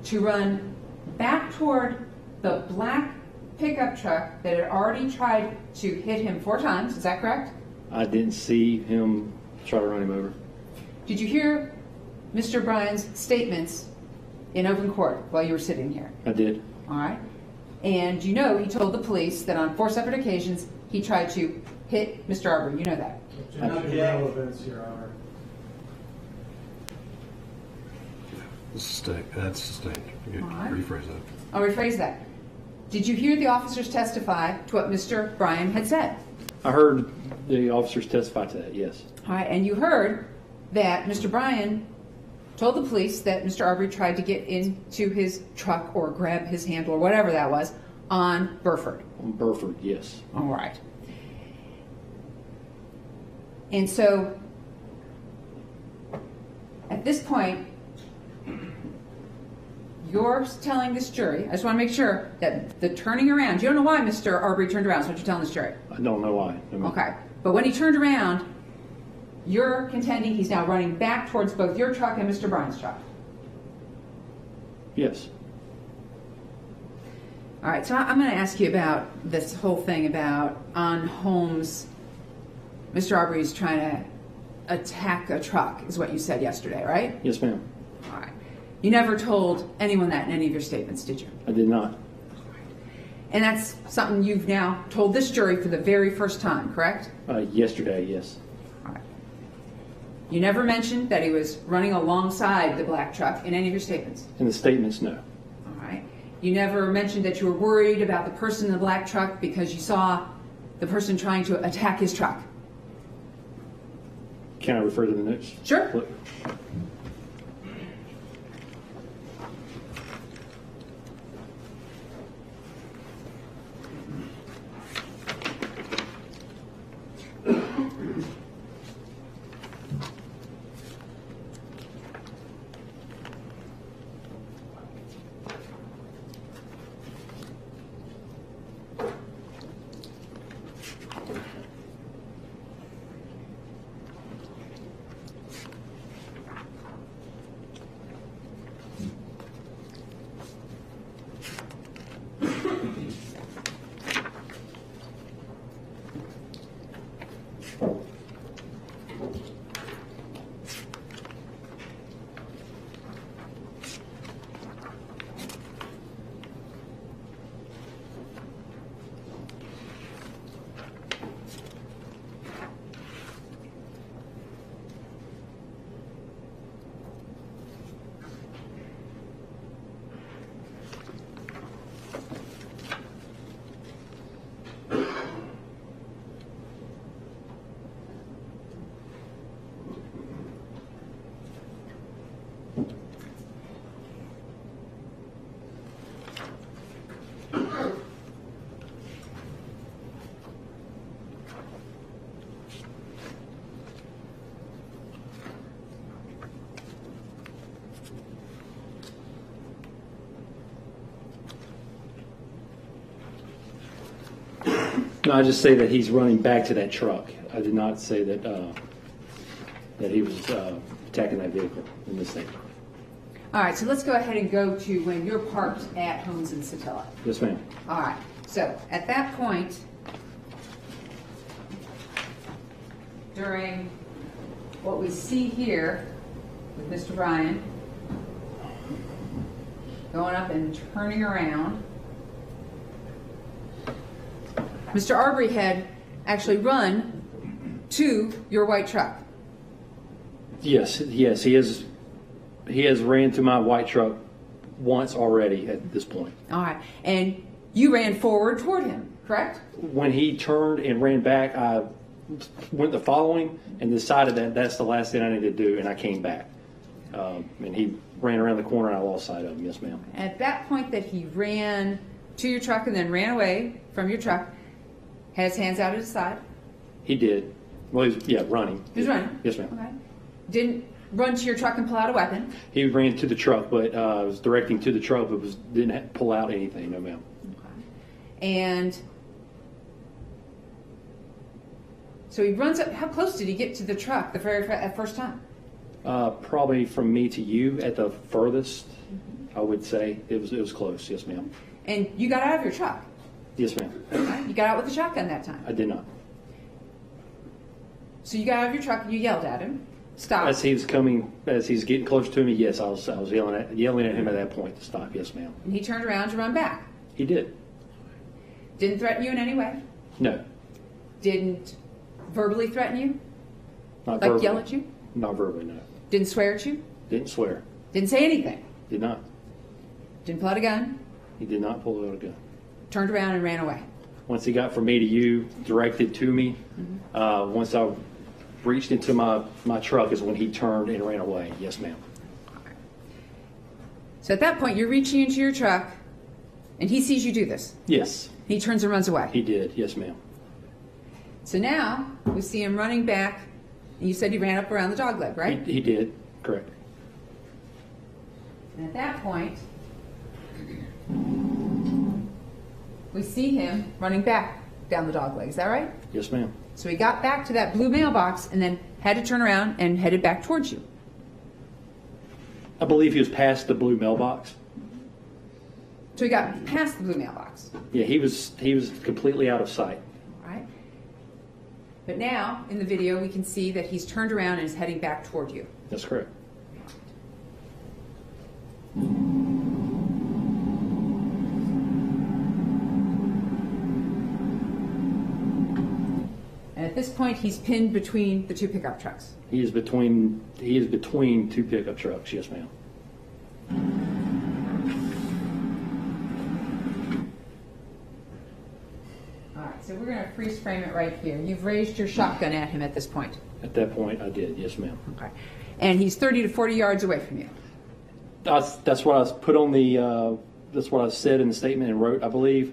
To run back toward the black pickup truck that had already tried to hit him 4 times. Is that correct? I didn't see him try to run him over. Did you hear Mr. Bryan's statements in open court while you were sitting here? I did. All right. And you know he told the police that on 4 separate occasions he tried to hit Mr. Arbery. You know that. Objection, relevance, Your Honor. That's sustained. You can All right. rephrase that. I'll rephrase that. Did you hear the officers testify to what Mr. Bryan had said? I heard the officers testify to that, yes. All right. And you heard that Mr. Bryan told the police that Mr. Arbery tried to get into his truck or grab his handle or whatever that was on Burford. On Burford, yes. All right. And so, at this point, you're telling this jury, I just want to make sure that the turning around, you don't know why Mr. Arbery turned around, that's what you're telling this jury. I don't know why. No, ma'am. Okay. But when he turned around, you're contending he's now running back towards both your truck and Mr. Bryan's truck. Yes. All right, so I'm going to ask you about this whole thing about on Holmes, Mr. Arbery's trying to attack a truck, is what you said yesterday, right? Yes, ma'am. All right. You never told anyone that in any of your statements, did you? I did not. And that's something you've now told this jury for the very first time, correct? Yesterday, yes. All right. You never mentioned that he was running alongside the black truck in any of your statements? In the statements, no. All right. You never mentioned that you were worried about the person in the black truck because you saw the person trying to attack his truck? Can I refer to the notes? Sure. Look. No, I just say that he's running back to that truck. I did not say that that he was attacking that vehicle in this thing. All right, so let's go ahead and go to when you're parked at Homes in Attila. Yes, ma'am. All right, so at that point, during what we see here with Mr. Bryan going up and turning around, Mr. Arbery had actually run to your white truck. Yes, he has ran to my white truck once already at this point. All right, and you ran forward toward him, correct? When he turned and ran back, I went to follow him and decided that that's the last thing I needed to do, and I came back. And he ran around the corner and I lost sight of him. Yes, ma'am. At that point that he ran to your truck and then ran away from your truck, had his hands out at his side. He did. Well, he was, running. He was running? Yes, ma'am. Okay. Didn't run to your truck and pull out a weapon. He ran to the truck, but was directing to the truck, but didn't pull out anything. No, ma'am. Okay. And so he runs up. How close did he get to the truck at first time? Probably from me to you at the furthest, I would say. It was close. Yes, ma'am. And you got out of your truck. Yes, ma'am. Okay. You got out with the shotgun that time. I did not. So you got out of your truck and you yelled at him. Stop. As he's getting closer to me, yes, I was yelling at him at that point to stop. Yes, ma'am. And he turned around to run back. He did. Didn't threaten you in any way? No. Didn't verbally threaten you? Not Like verbally. yell at you? Not verbally, no. Didn't swear at you? Didn't swear. Didn't say anything? Did not. Didn't pull out a gun? He did not pull out a gun. Turned around and ran away? Once he got from me to you, directed to me, once I reached into my truck is when he turned and ran away. Yes, ma'am. So at that point, you're reaching into your truck, and he sees you do this. Yes, He turns and runs away. he did. Yes, ma'am. So now we see him running back, and you said he ran up around the dog leg, right? He did. Correct. And at that point, we see him running back down the dog leg. Is that right? Yes, ma'am. So he got back to that blue mailbox and then had to turn around and headed back towards you. I believe he was past the blue mailbox. So he got past the blue mailbox. Yeah, he was completely out of sight. All right. But now, in the video, we can see that he's turned around and is heading back toward you. That's correct. And at this point, he's pinned between the two pickup trucks. He is between two pickup trucks. Yes, ma'am. All right, so we're going to freeze frame it right here. You've raised your shotgun at him at this point. At that point, I did. Yes, ma'am. Okay. And he's 30 to 40 yards away from you. That's what I put on the. That's what I said in the statement and wrote, I believe.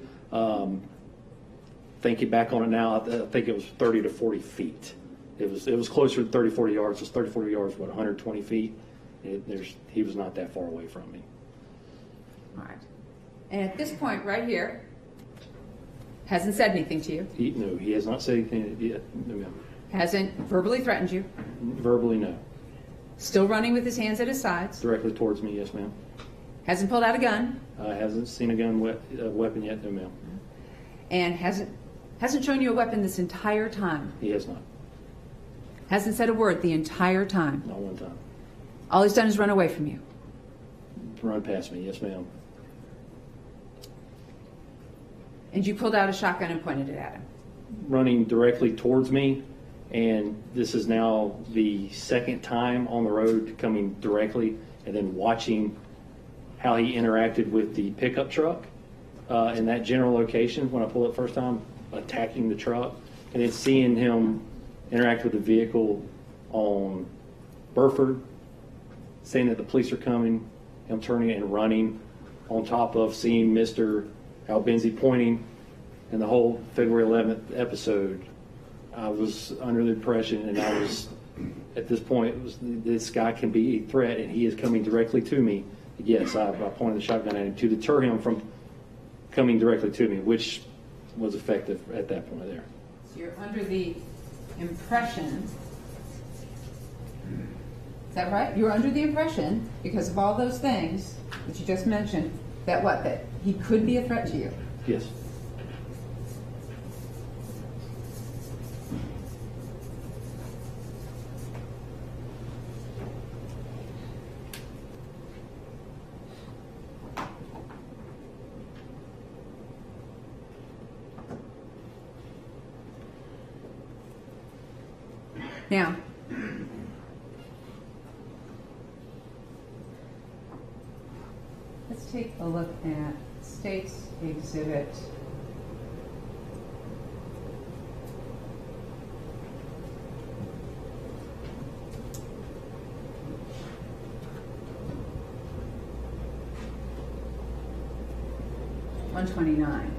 Thinking back on it now, I think it was 30 to 40 feet. It was closer to 30, 40 yards. It was 30, 40 yards, 120 feet? He was not that far away from me. All right. And at this point right here, hasn't said anything to you. No, he has not said anything yet. No, ma'am. Hasn't verbally threatened you. Verbally, no. Still running with his hands at his sides. Directly towards me, yes, ma'am. Hasn't pulled out a gun. Hasn't seen a weapon yet, no, ma'am. And hasn't shown you a weapon this entire time. He has not. Hasn't said a word the entire time. Not one time. All he's done is run away from you. Run past me, yes, ma'am. And you pulled out a shotgun and pointed it at him. Running directly towards me, and this is now the second time on the road coming directly, and then watching how he interacted with the pickup truck in that general location when I pulled it first time, attacking the truck, and then seeing him interact with the vehicle on Burford, saying that the police are coming, him turning and running, on top of seeing Mr. Albenzi pointing, and the whole February 11th episode. I was under the impression, and I was, at this point, this guy can be a threat, and he is coming directly to me. Yes, I pointed the shotgun at him to deter him from coming directly to me, which was effective at that point there. So you're under the impression, is that right? You're under the impression, because of all those things that you just mentioned, that what? That he could be a threat to you. Yes. Now, let's take a look at State's Exhibit. $129.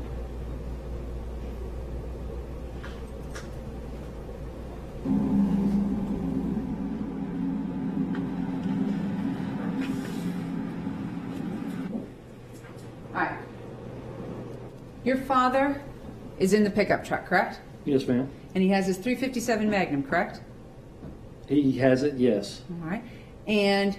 All right. Your father is in the pickup truck, correct? Yes, ma'am. And he has his .357 Magnum, correct? He has it, yes. All right. And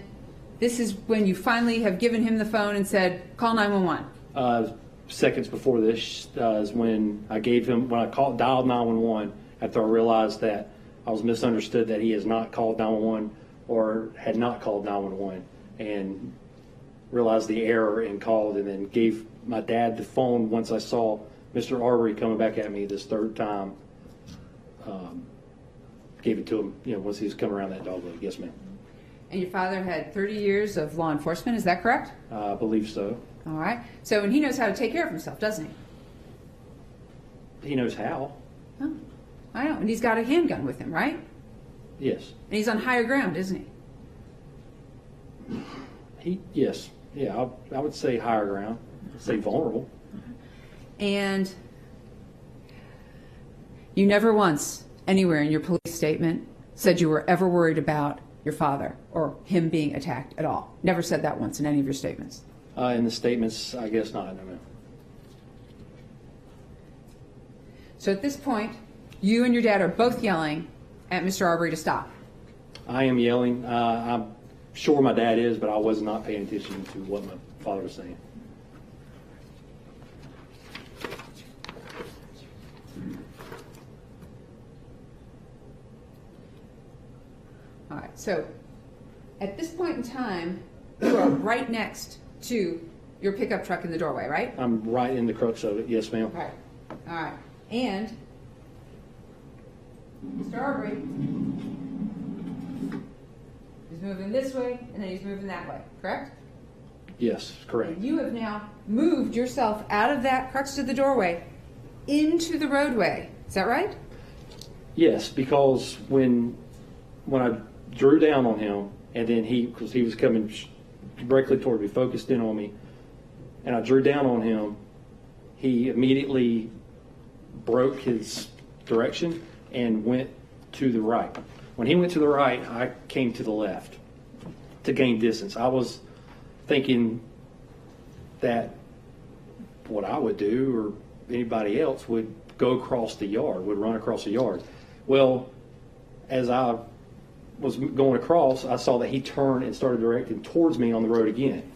this is when you finally have given him the phone and said, call 911. Seconds before this is when I dialed 911 after I realized that I was misunderstood, that he has not called 911 or had not called 911, and realized the error and called, and then gave my dad the phone once I saw Mr. Arbery coming back at me this third time. Gave it to him, once he was coming around that dog leg. Yes, ma'am. And your father had 30 years of law enforcement, is that correct? I believe so. All right. So, and he knows how to take care of himself, doesn't he? He knows how. Oh, I know. And he's got a handgun with him, right? Yes. And he's on higher ground, isn't he? Yes. Yeah, I would say higher ground. I'd say vulnerable. And you never once, anywhere in your police statement, said you were ever worried about your father or him being attacked at all. Never said that once in any of your statements. In the statements, I guess not. No, ma'am. So at this point, you and your dad are both yelling at Mr. Arbery to stop. I am yelling. I'm sure my dad is, but I was not paying attention to what my father was saying. All right. So at this point in time, you are right next to your pickup truck in the doorway, right? I'm right in the crux of it. Yes, ma'am. All right. All right. And Mr. Arbery is moving this way, and then he's moving that way, correct? Yes, correct. And you have now moved yourself out of that crux to the doorway into the roadway. Is that right? Yes, because when I drew down on him, and then because he was coming directly toward me, focused in on me, and I drew down on him, he immediately broke his direction and went to the right. When he went to the right, I came to the left to gain distance. I was thinking that what I would do, or anybody else, would go across the yard, would run across the yard. Well, as I was going across, I saw that he turned and started directing towards me on the road again,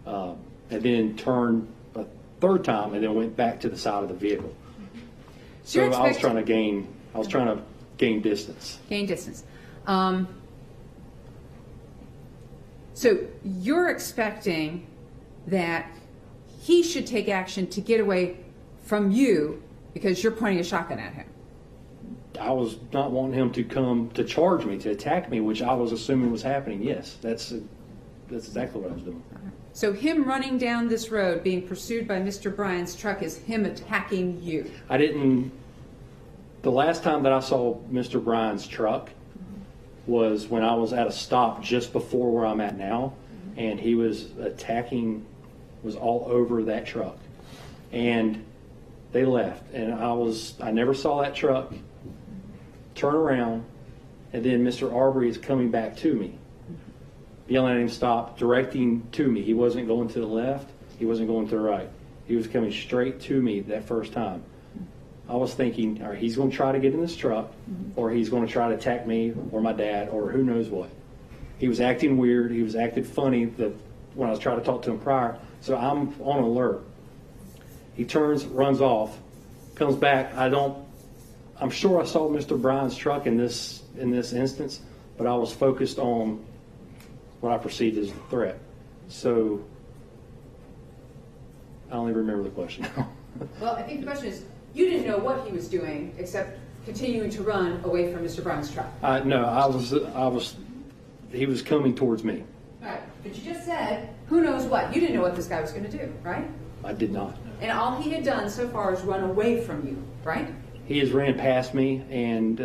and then turned a third time, and then went back to the side of the vehicle. So I was trying to gain distance. Gain distance. So you're expecting that he should take action to get away from you because you're pointing a shotgun at him. I was not wanting him to come to charge me, to attack me, which I was assuming was happening. Yes, that's exactly what I was doing. So him running down this road, being pursued by Mr. Bryan's truck, is him attacking you. The last time that I saw Mr. Bryan's truck was when I was at a stop just before where I'm at now, and he was was all over that truck. And they left, and I never saw that truck turn around, and then Mr. Arbery is coming back to me, yelling at him, stop, directing to me. He wasn't going to the left, he wasn't going to the right. He was coming straight to me that first time. I was thinking, all right, he's going to try to get in this truck, or he's going to try to attack me or my dad or who knows what. He was acting weird. He was acting funny when I was trying to talk to him prior. So I'm on alert. He turns, runs off, comes back. I'm sure I saw Mr. Bryan's truck in this instance, but I was focused on what I perceived as a threat. So I don't even remember the question now. Well, I think the question is, you didn't know what he was doing except continuing to run away from Mr. Bryan's truck. No, he was coming towards me. All right, but you just said, who knows what? You didn't know what this guy was going to do, right? I did not. And all he had done so far is run away from you, right? He has ran past me and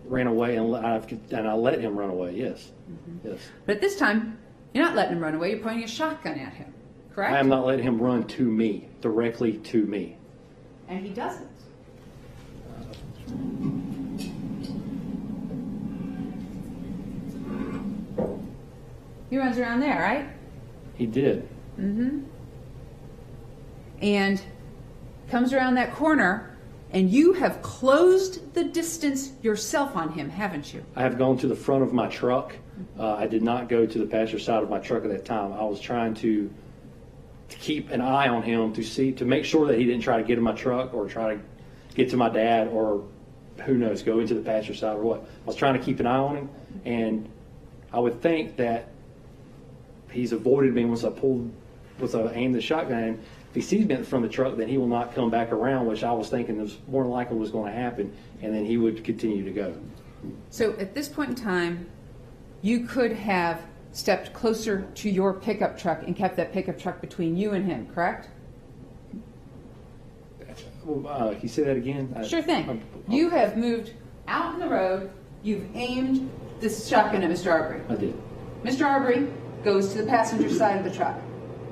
ran away, and I let him run away, yes. Yes. But at this time, you're not letting him run away. You're pointing a shotgun at him, correct? I am not letting him run to me, directly to me. And he doesn't. He runs around there, right? He did. And comes around that corner, and you have closed the distance yourself on him, haven't you? I have gone to the front of my truck. I did not go to the passenger side of my truck at that time. I was trying to keep an eye on him to make sure that he didn't try to get in my truck or try to get to my dad or who knows, go into the passenger side or what. I was trying to keep an eye on him, and I would think that he's avoided me once I aimed the shotgun. If he sees me in front of the truck, then he will not come back around, which I was thinking was more than likely was going to happen, and then he would continue to go. So at this point in time, you could have stepped closer to your pickup truck and kept that pickup truck between you and him, correct? Can you say that again? Sure thing. You have moved out in the road. You've aimed this shotgun at Mr. Arbery. I did. Mr. Arbery goes to the passenger side of the truck.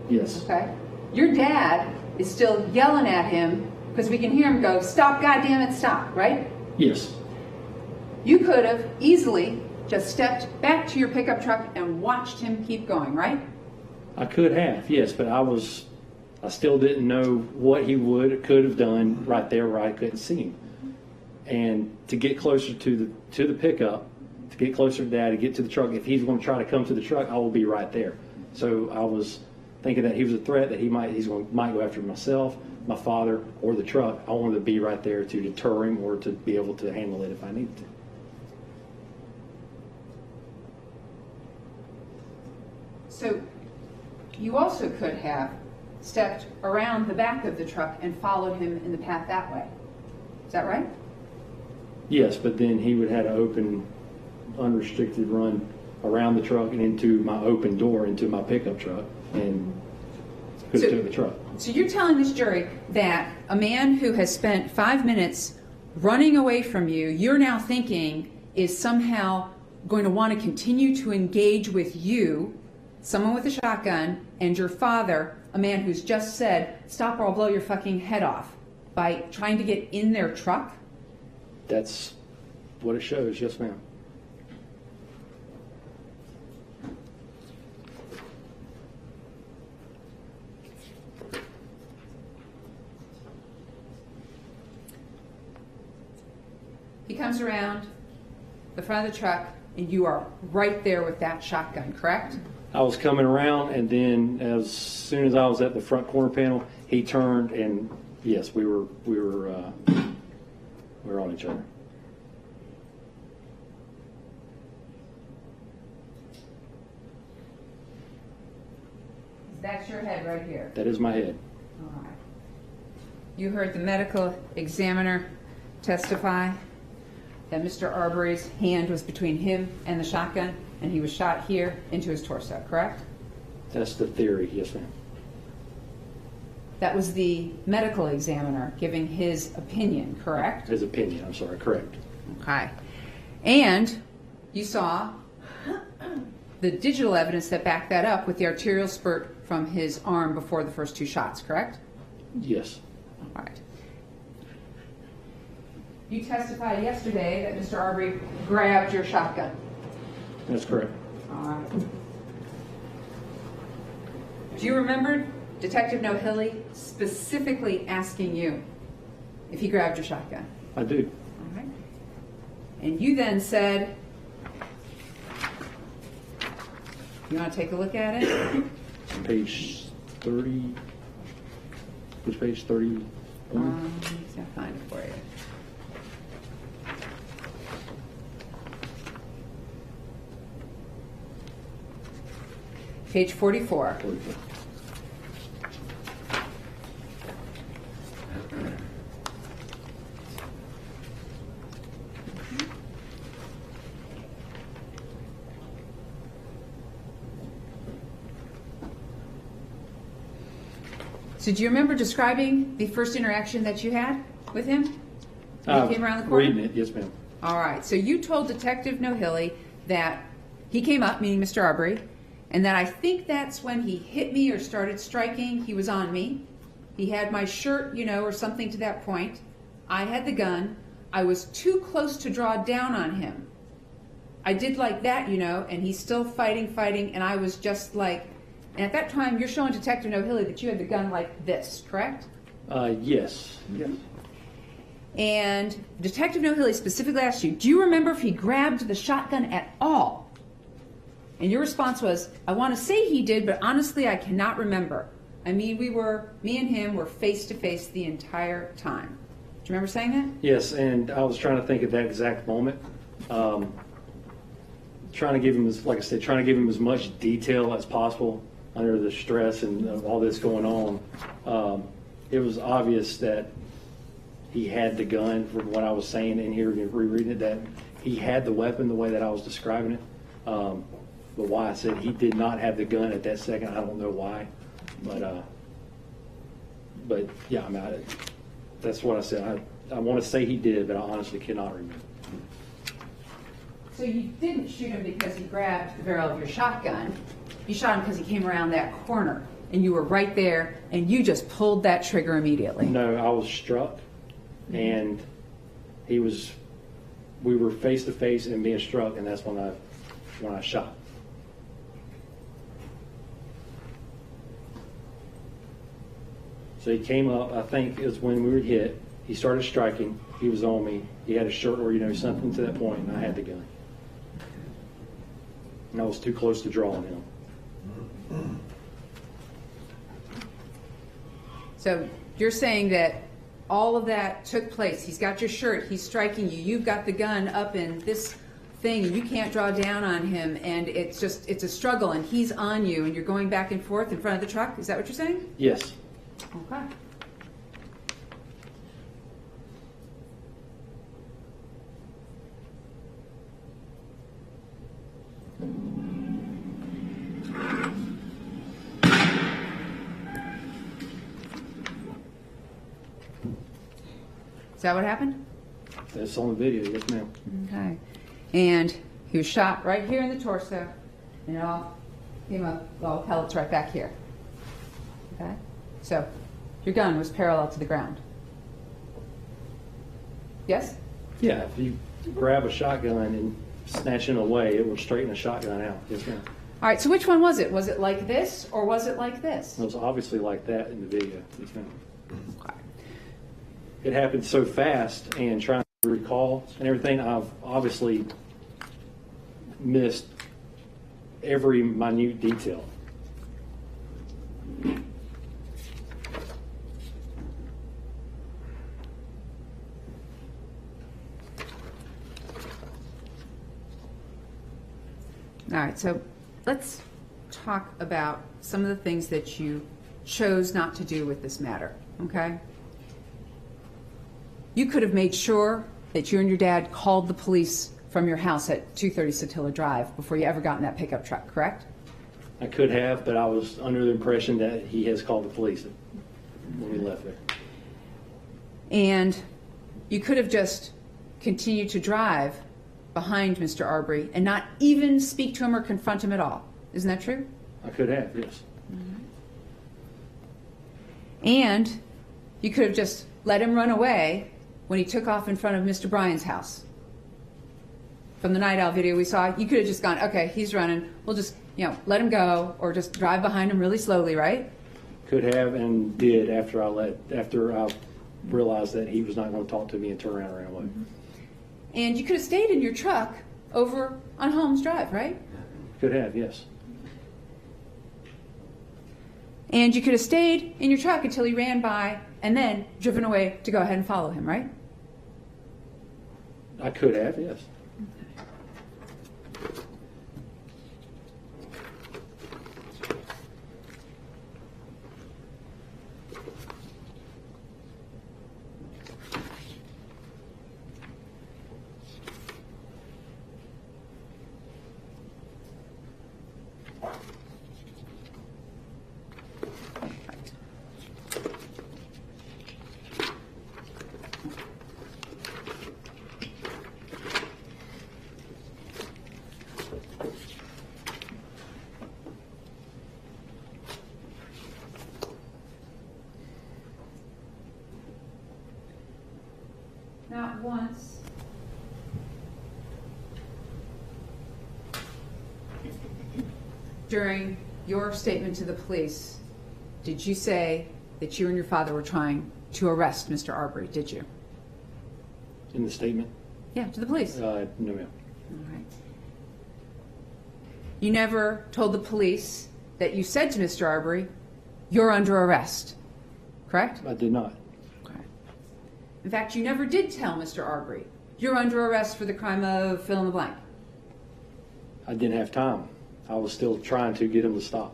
Yes. Okay? Your dad is still yelling at him because we can hear him go, "Stop, goddammit, stop," right? Yes. You could have easily just stepped back to your pickup truck and watched him keep going, right? I could have, yes, but I still didn't know what he could have done right there where I couldn't see him. And to get closer to the pickup, to get closer to Dad, to get to the truck, if he's going to try to come to the truck, I will be right there. So I was thinking that he was a threat, that he might go after myself, my father, or the truck. I wanted to be right there to deter him or to be able to handle it if I needed to. So you also could have stepped around the back of the truck and followed him in the path that way. Is that right? Yes, but then he would have an open, unrestricted run around the truck and into my open door into my pickup truck and could have took the truck. So you're telling this jury that a man who has spent 5 minutes running away from you, you're now thinking is somehow going to want to continue to engage with you, someone with a shotgun, and your father, a man who's just said, "Stop or I'll blow your fucking head off," by trying to get in their truck? That's what it shows, yes ma'am. He comes around the front of the truck, and you are right there with that shotgun, correct? I was coming around, and then as soon as I was at the front corner panel, he turned, and yes, we were on each other. That's your head right here. That is my head. All right. You heard the medical examiner testify that Mr. Arbery's hand was between him and the shotgun, and he was shot here into his torso, correct? That's the theory, yes ma'am. That was the medical examiner giving his opinion, correct? His opinion, I'm sorry, correct. Okay. And you saw the digital evidence that backed that up with the arterial spurt from his arm before the first 2 shots, correct? Yes. All right. You testified yesterday that Mr. Arbery grabbed your shotgun. That's correct. All right. Do you remember Detective Nohilly specifically asking you, if he grabbed your shotgun? I do. All right. And you then said, you want to take a look at it? Page 30. Which page? 31? Let's find it for you. Page 44. 44. So do you remember describing the first interaction that you had with him? When he came around the corner? Reading it, yes, ma'am. All right. So you told Detective Nohilly that he came up, meaning Mr. Arbery, and that I think that's when he hit me or started striking. He was on me. He had my shirt, or something to that point. I had the gun. I was too close to draw down on him. I did like that, and he's still fighting, and I was just like, and at that time, you're showing Detective Nohilly that you had the gun like this, correct? Yes. Yes. And Detective Nohilly specifically asked you, do you remember if he grabbed the shotgun at all? And your response was, I want to say he did, but honestly, I cannot remember. I mean, me and him were face to face the entire time. Do you remember saying that? Yes, and I was trying to think of that exact moment. Trying to give him, like I said, trying to give him as much detail as possible under the stress and of all this going on. It was obvious that he had the gun from what I was saying in here, rereading it, that he had the weapon the way that I was describing it. But why I said he did not have the gun at that second, I don't know why. But yeah, I mean, that's what I said. I want to say he did, but I honestly cannot remember. So you didn't shoot him because he grabbed the barrel of your shotgun. You shot him because he came around that corner, and you were right there, and you just pulled that trigger immediately. No, I was struck, and we were face to face and being struck, and that's when I shot. So he came up, I think it was when we were hit, he started striking, he was on me, he had a shirt or, something to that point, and I had the gun. And I was too close to draw on him. So you're saying that all of that took place. He's got your shirt, he's striking you, you've got the gun up in this thing, and you can't draw down on him, and it's a struggle, and he's on you, and you're going back and forth in front of the truck? Is that what you're saying? Yes. Okay. Is that what happened? That's on the video, yes ma'am. Okay. And he was shot right here in the torso, and it all came up, all pellets right back here. Okay? So, your gun was parallel to the ground. Yes? Yeah, if you grab a shotgun and snatch it away, it will straighten a shotgun out. Yes ma'am. All right, so which one was it? Was it like this, or was it like this? It was obviously like that in the video. Yes ma'am. Okay. It happened so fast, and trying to recall and everything, I've obviously missed every minute detail. All right, so let's talk about some of the things that you chose not to do with this matter, okay? You could have made sure that you and your dad called the police from your house at 230 Attila Drive before you ever got in that pickup truck, correct? I could have, but I was under the impression that he has called the police when we left there. And you could have just continued to drive behind Mr. Arbery and not even speak to him or confront him at all. Isn't that true? I could have, yes. And you could have just let him run away when he took off in front of Mr. Bryan's house. From the Night Owl video we saw, you could have just gone, okay, he's running, we'll just, let him go, or just drive behind him really slowly, right? Could have and did after I realized that he was not going to talk to me and turn around and ran away. And you could have stayed in your truck over on Holmes Drive, right? Could have, yes. And you could have stayed in your truck until he ran by and then driven away to go ahead and follow him, right? I could have, yes. Not once. During your statement to the police, did you say that you and your father were trying to arrest Mr. Arbery, did you? In the statement? Yeah, to the police. No, ma'am. All right. You never told the police that you said to Mr. Arbery, you're under arrest, correct? I did not. Okay. In fact, you never did tell Mr. Arbery, you're under arrest for the crime of fill in the blank. I didn't have time. I was still trying to get him to stop.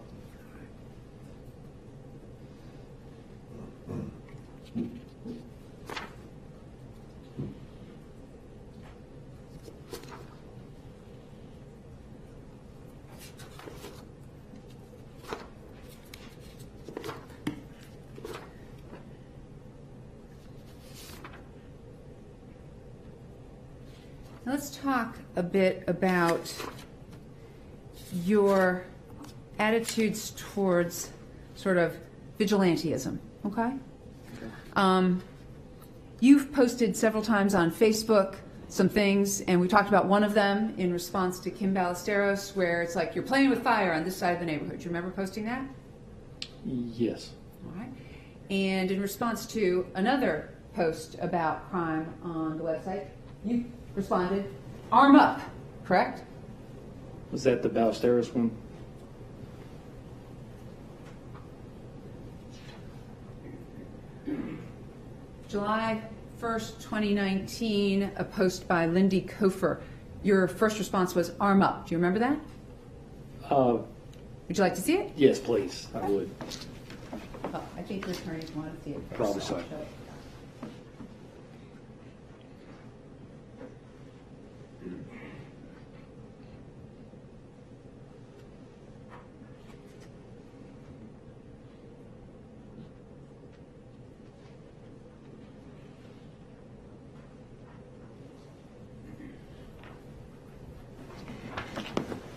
Now let's talk a bit about your attitudes towards sort of vigilantism, okay? You've posted several times on Facebook some things, and we talked about one of them in response to Kim Ballesteros, where it's like you're playing with fire on this side of the neighborhood. Do you remember posting that? Yes. All right. And in response to another post about crime on the website, you responded, arm up, correct? Was that the Ballesteros one? July 1st, 2019, a post by Lindy Kofer. Your first response was arm up. Do you remember that? Would you like to see it? Yes, please. I would. Oh, I think the attorneys want to see it first. Probably so. I'll show it.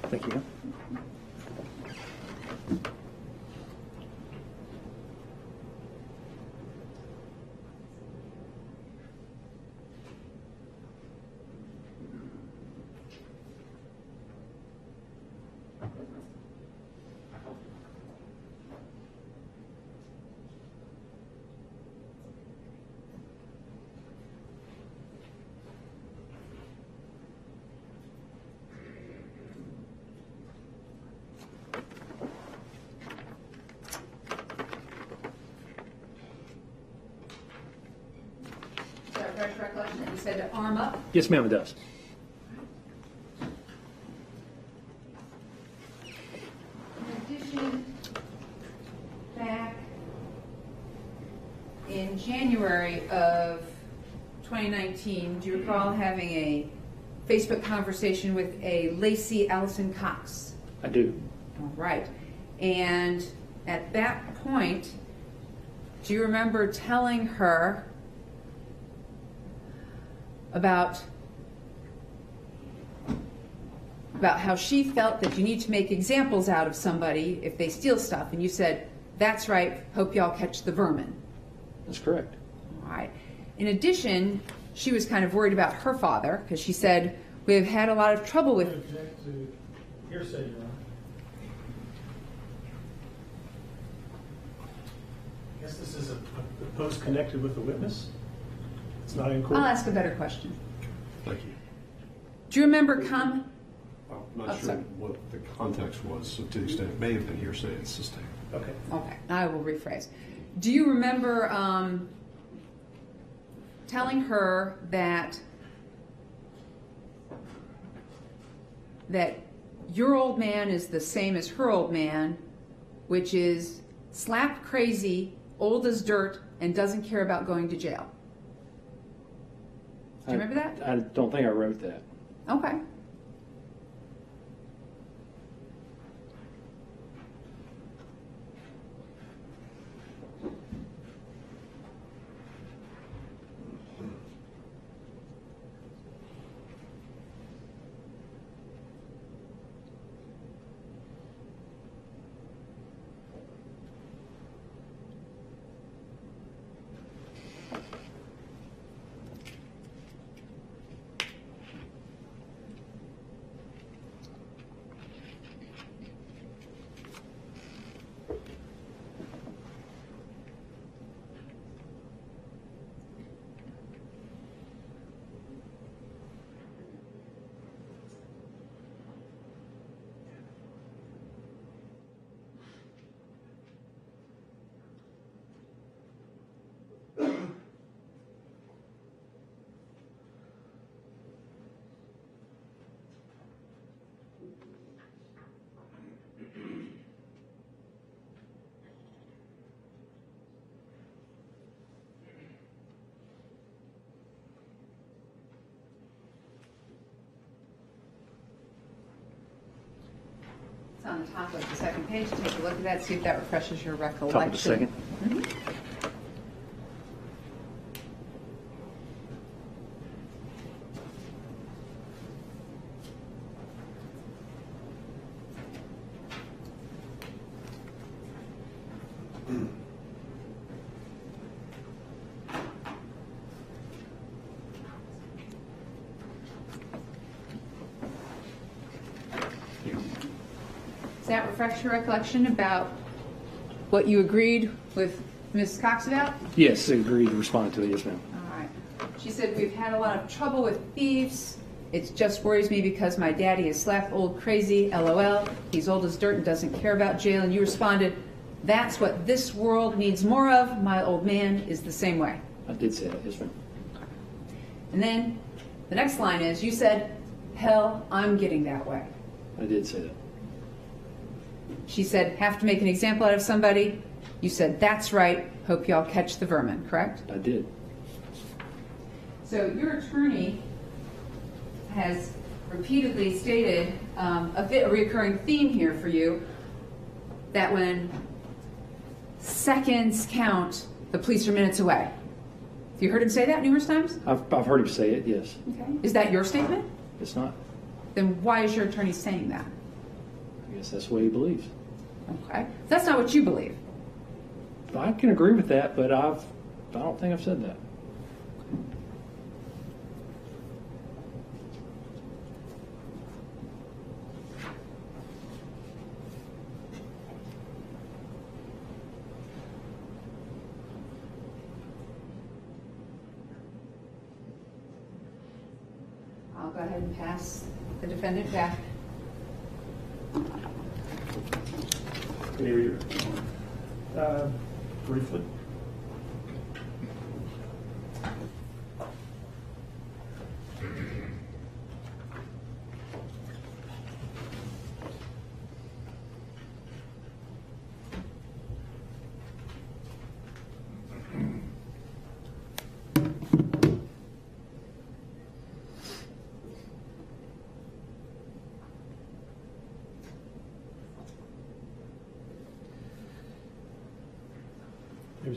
Thank you. Is that a fresh recollection that you said to arm up? Yes, ma'am, it does. In addition, back in January of 2019, do you recall having a Facebook conversation with a Lacey Allison Cox? I do. All right. And at that point, do you remember telling her about how she felt that you need to make examples out of somebody if they steal stuff? And you said, that's right, hope y'all catch the vermin. That's correct. All right. In addition, she was kind of worried about her father because she said, we've had a lot of trouble with... Object to hearsay, Your Honor. guess this is a post connected with the witness? It's not in court? I'll ask a better question. Thank you. Do you remember I'm Oh, not sure sorry. what the context was, so to the extent it may have been hearsay, it's sustained. Okay. Okay, I will rephrase. Do you remember telling her that your old man is the same as her old man, which is slap crazy, old as dirt, and doesn't care about going to jail? Do you remember that? I don't think I wrote that. Okay. It's on the top of the second page. Take a look at that, see if that refreshes your recollection. Top of the second? Does that refresh your recollection about what you agreed with Ms. Cox about? Yes, agreed to respond to it, yes, ma'am. All right. She said, we've had a lot of trouble with thieves. It just worries me because my daddy is slap old crazy, LOL. He's old as dirt and doesn't care about jail. And you responded, that's what this world needs more of. My old man is the same way. I did say that, yes, ma'am. And then the next line is, you said, hell, I'm getting that way. I did say that. She said, have to make an example out of somebody. You said, that's right. Hope y'all catch the vermin, correct? I did. So your attorney has repeatedly stated a recurring theme here for you, that when seconds count, the police are minutes away. Have you heard him say that numerous times? I've heard him say it, yes. Okay. Is that your statement? It's not. Then why is your attorney saying that? I guess that's what he believes. Okay. That's not what you believe. I can agree with that, but I don't think I've said that. I'll go ahead and pass the defendant back. Can you read it? Briefly.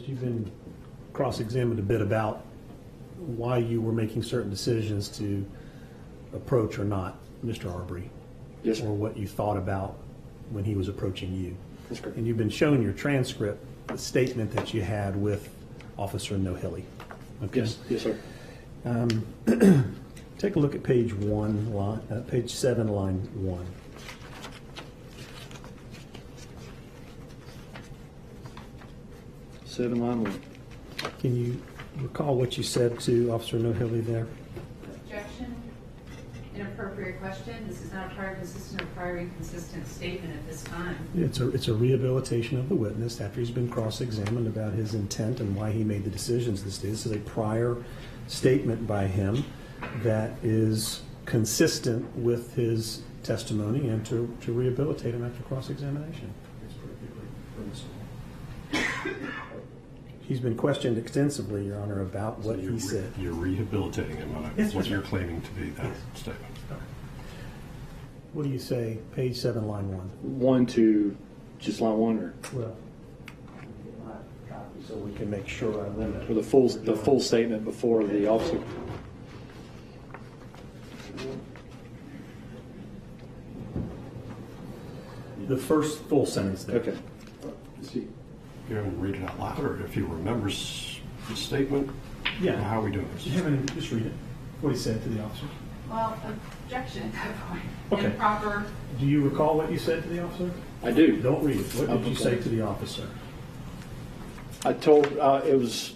You've been cross-examined a bit about why you were making certain decisions to approach or not Mr. Arbery. Yes, sir. Or what you thought about when he was approaching you. That's correct. And you've been shown your transcript, the statement that you had with Officer Nohilly. Okay. Yes, sir. Take a look at page 7, line 1. 7 line 1. Can you recall what you said to Officer Nohilly there? Objection. Inappropriate question. This is not a prior consistent or prior inconsistent statement at this time. It's a rehabilitation of the witness after he's been cross-examined about his intent and why he made the decisions this day. This is a prior statement by him that is consistent with his testimony and to rehabilitate him after cross-examination. He's been questioned extensively, Your Honor, about what he said. You're rehabilitating him on Yes, what sir. you're claiming to be that statement. What do you say, page 7, line 1? 1 to just line 1, or Well, so we can make sure I limit. or the full statement before the officer. The first full sentence there. Okay. Let's see. You haven't read it out loud, or if he remembers the statement? Yeah. How are we doing this? You haven't, just read it, what he said to the officer. Well, objection at that point. Okay. Improper. Do you recall what you said to the officer? I do. Don't read it. What did you Okay. say to the officer? I told, it was,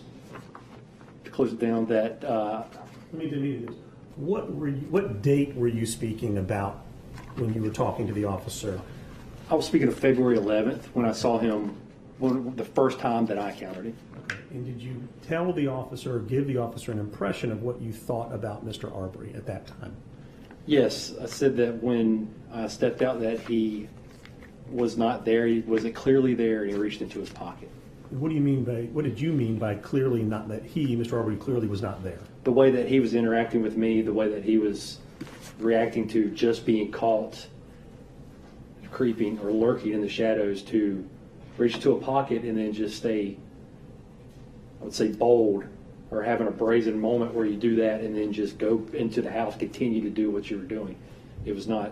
to close it down, that Let me do this. What date were you speaking about when you were talking to the officer? I was speaking of February 11th when I saw him, the first time that I encountered him. And did you tell the officer or give the officer an impression of what you thought about Mr. Arbery at that time? Yes, I said that when I stepped out that he was not there. He wasn't clearly there, and he reached into his pocket. What did you mean by clearly not that he, Mr. Arbery, clearly was not there? The way that he was interacting with me, the way that he was reacting to just being caught creeping or lurking in the shadows, to reach into a pocket and then just stay, I would say, bold, or having a brazen moment where you do that and then just go into the house, continue to do what you were doing. It was not,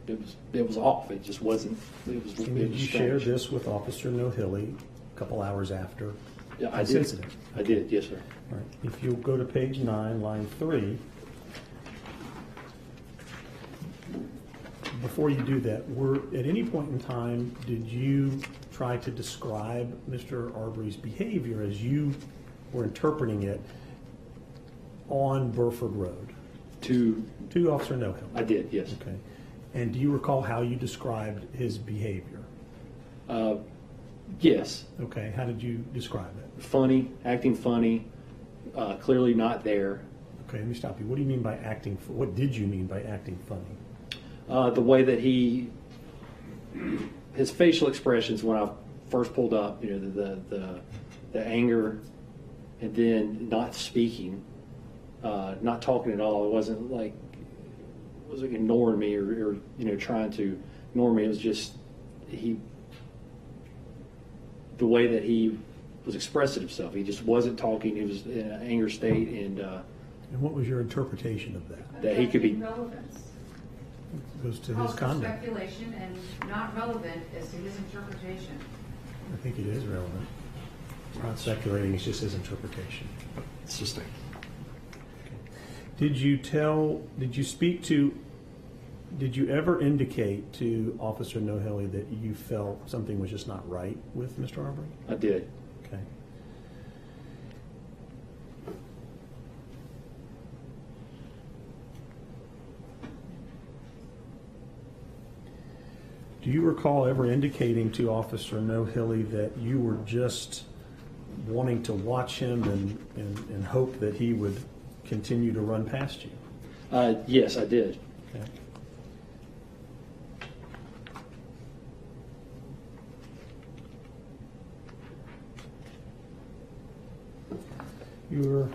it was off. It just wasn't, it was And did you share strange. this with Officer Nohilly a couple hours after Yeah, I this did. incident? I did, yes, sir. All right. If you'll go to page 9, line 3. Before you do that, at any point in time, did you try to describe Mr. Arbery's behavior as you were interpreting it on Burford Road To, to Officer Nohill? I did, yes. Okay. And do you recall how you described his behavior? Yes. Okay. How did you describe it? Funny, acting funny, clearly not there. Okay. Let me stop you. What do you mean by acting? What did you mean by acting funny? The way that his facial expressions when I first pulled up, the anger, and then not speaking, not talking at all. It wasn't like ignoring me or trying to ignore me. It was just the way that he was expressing himself. He just wasn't talking. He was in an anger state, and And what was your interpretation of that? that he could be. Relevance. It goes to his Calls for conduct. speculation and not relevant as to his interpretation. I think it is relevant. It's not speculating, it's just his interpretation. It's just a Did you ever indicate to Officer Nohilly that you felt something was just not right with Mr. Arbery? I did. Okay. Do you recall ever indicating to Officer Nohilly that you were just wanting to watch him and hope that he would continue to run past you? Yes, I did. Okay. You were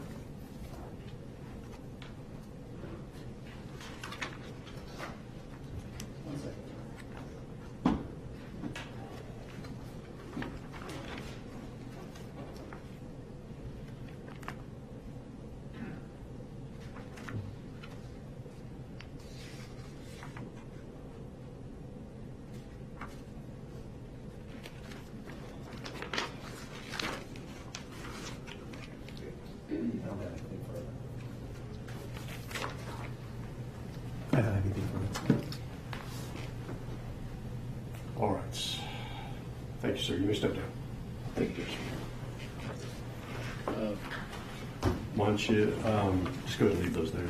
I don't have anything further. all right. Thank you, sir. You may step down. Thank you, Judge. don't you just go ahead and leave those there.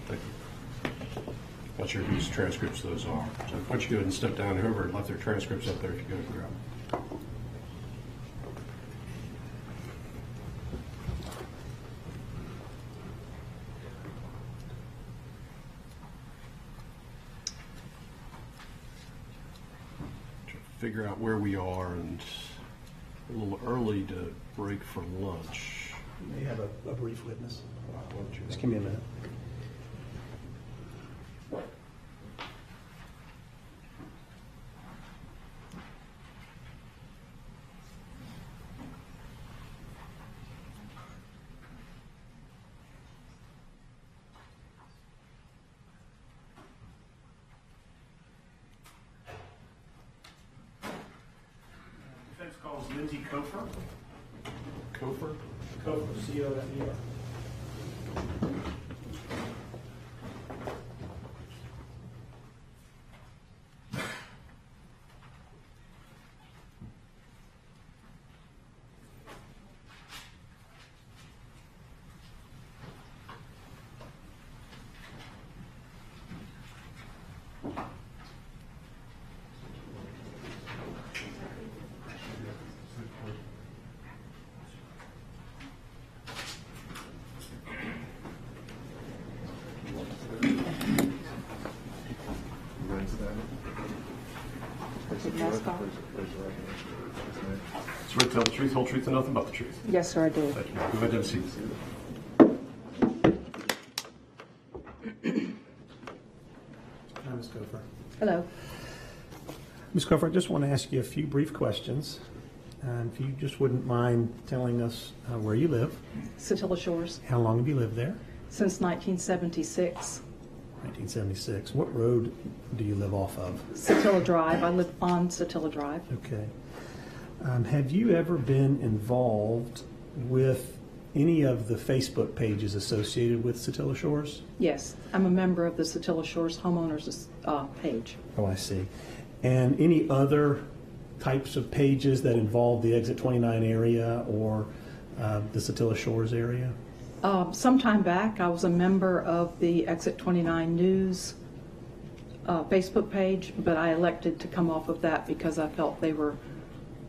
Thank you. Not sure whose transcripts those are. So why don't you go ahead and step down, whoever left their transcripts up there, if you go ahead and grab them. Figure out where we are, and a little early to break for lunch. We may have a brief witness. Just give me a minute. Defense calls Lindsay Kofer. Kofer? Kofer, C-O-F-E-R. Swear to tell the truth, whole truth, and nothing but the truth. Yes, sir, I do. Thank you. Go ahead and have a seat. Hi, Ms. Kofer. Hello. Ms. Kofer, I just want to ask you a few brief questions. If you just wouldn't mind telling us where you live, Attila Shores, how long have you lived there? since 1976. 1976. What road do you live off of? Attila Drive. I live on Attila Drive. Okay. Have you ever been involved with any of the Facebook pages associated with Attila Shores? Yes, I'm a member of the Attila Shores homeowners page. Oh, I see. And any other types of pages that involve the Exit 29 area or the Attila Shores area? Some time back, I was a member of the Exit 29 News Facebook page, but I elected to come off of that because I felt they were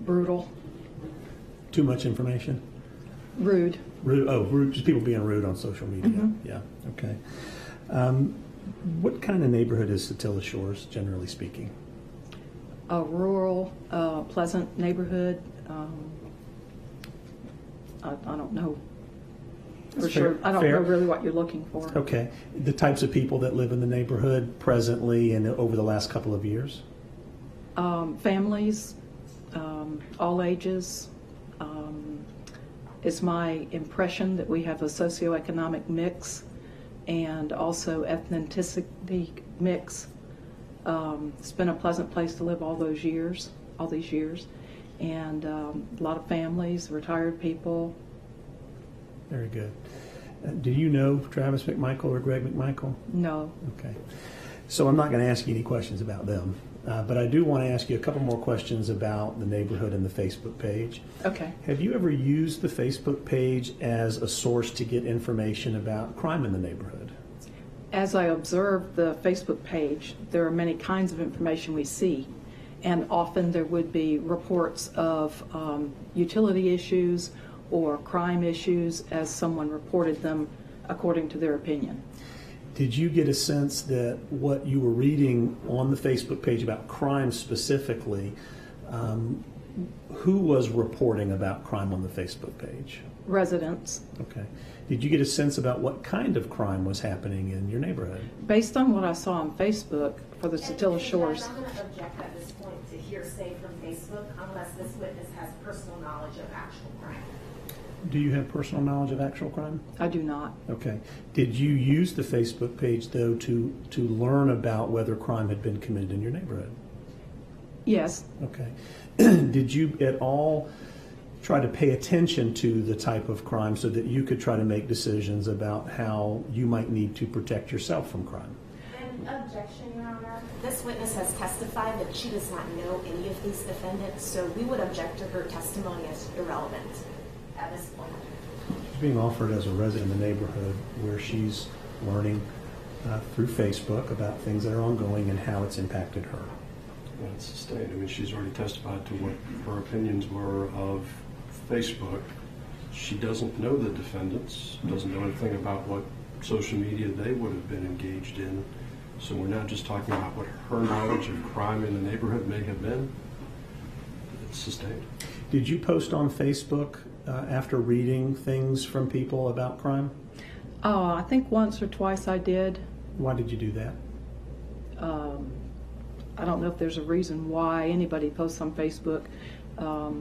brutal, Too much information? rude. Rude, oh, rude, just people being rude on social media. Yeah, okay. What kind of neighborhood is Attila Shores, generally speaking? A rural, pleasant neighborhood. I don't know for That's sure. fair. I don't Fair. know really what you're looking for. Okay. The types of people that live in the neighborhood presently and over the last couple of years? Families, all ages. It's my impression that we have a socioeconomic mix and also ethnicity mix. It's been a pleasant place to live all these years, and a lot of families, retired people. Very good. Do you know Travis McMichael or Greg McMichael? No. Okay. So I'm not going to ask you any questions about them, but I do want to ask you a couple more questions about the neighborhood and the Facebook page. Okay. Have you ever used the Facebook page as a source to get information about crime in the neighborhood? As I observe the Facebook page, there are many kinds of information we see, and often there would be reports of utility issues or crime issues as someone reported them according to their opinion. Did you get a sense that what you were reading on the Facebook page about crime specifically, who was reporting about crime on the Facebook page? Residents. Okay. Did you get a sense about what kind of crime was happening in your neighborhood? Based on what I saw on Facebook for the Attila Shores, I'm going to object at this point to hearsay from Facebook unless this witness has personal knowledge of actual crime. Do you have personal knowledge of actual crime? I do not. Okay. Did you use the Facebook page, though, to learn about whether crime had been committed in your neighborhood? Yes. Okay. Did you at all try to pay attention to the type of crime so that you could try to make decisions about how you might need to protect yourself from crime? And objection, Your Honor. This witness has testified that she does not know any of these defendants, so we would object to her testimony as irrelevant at this point. She's being offered as a resident in the neighborhood where she's learning through Facebook about things that are ongoing and how it's impacted her. Well, it's sustained. I mean, she's already testified to what her opinions were of Facebook. She doesn't know the defendants, doesn't know anything about what social media they would have been engaged in. So we're not just talking about what her knowledge of crime in the neighborhood may have been. It's sustained. Did you post on Facebook after reading things from people about crime? I think once or twice I did. Why did you do that? I don't know if there's a reason why anybody posts on Facebook. I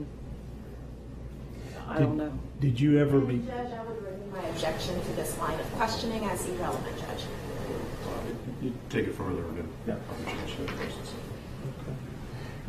don't know. Did you ever be... Judge, I would renew my objection to this line of questioning as irrelevant, Judge. You take it further. Yeah.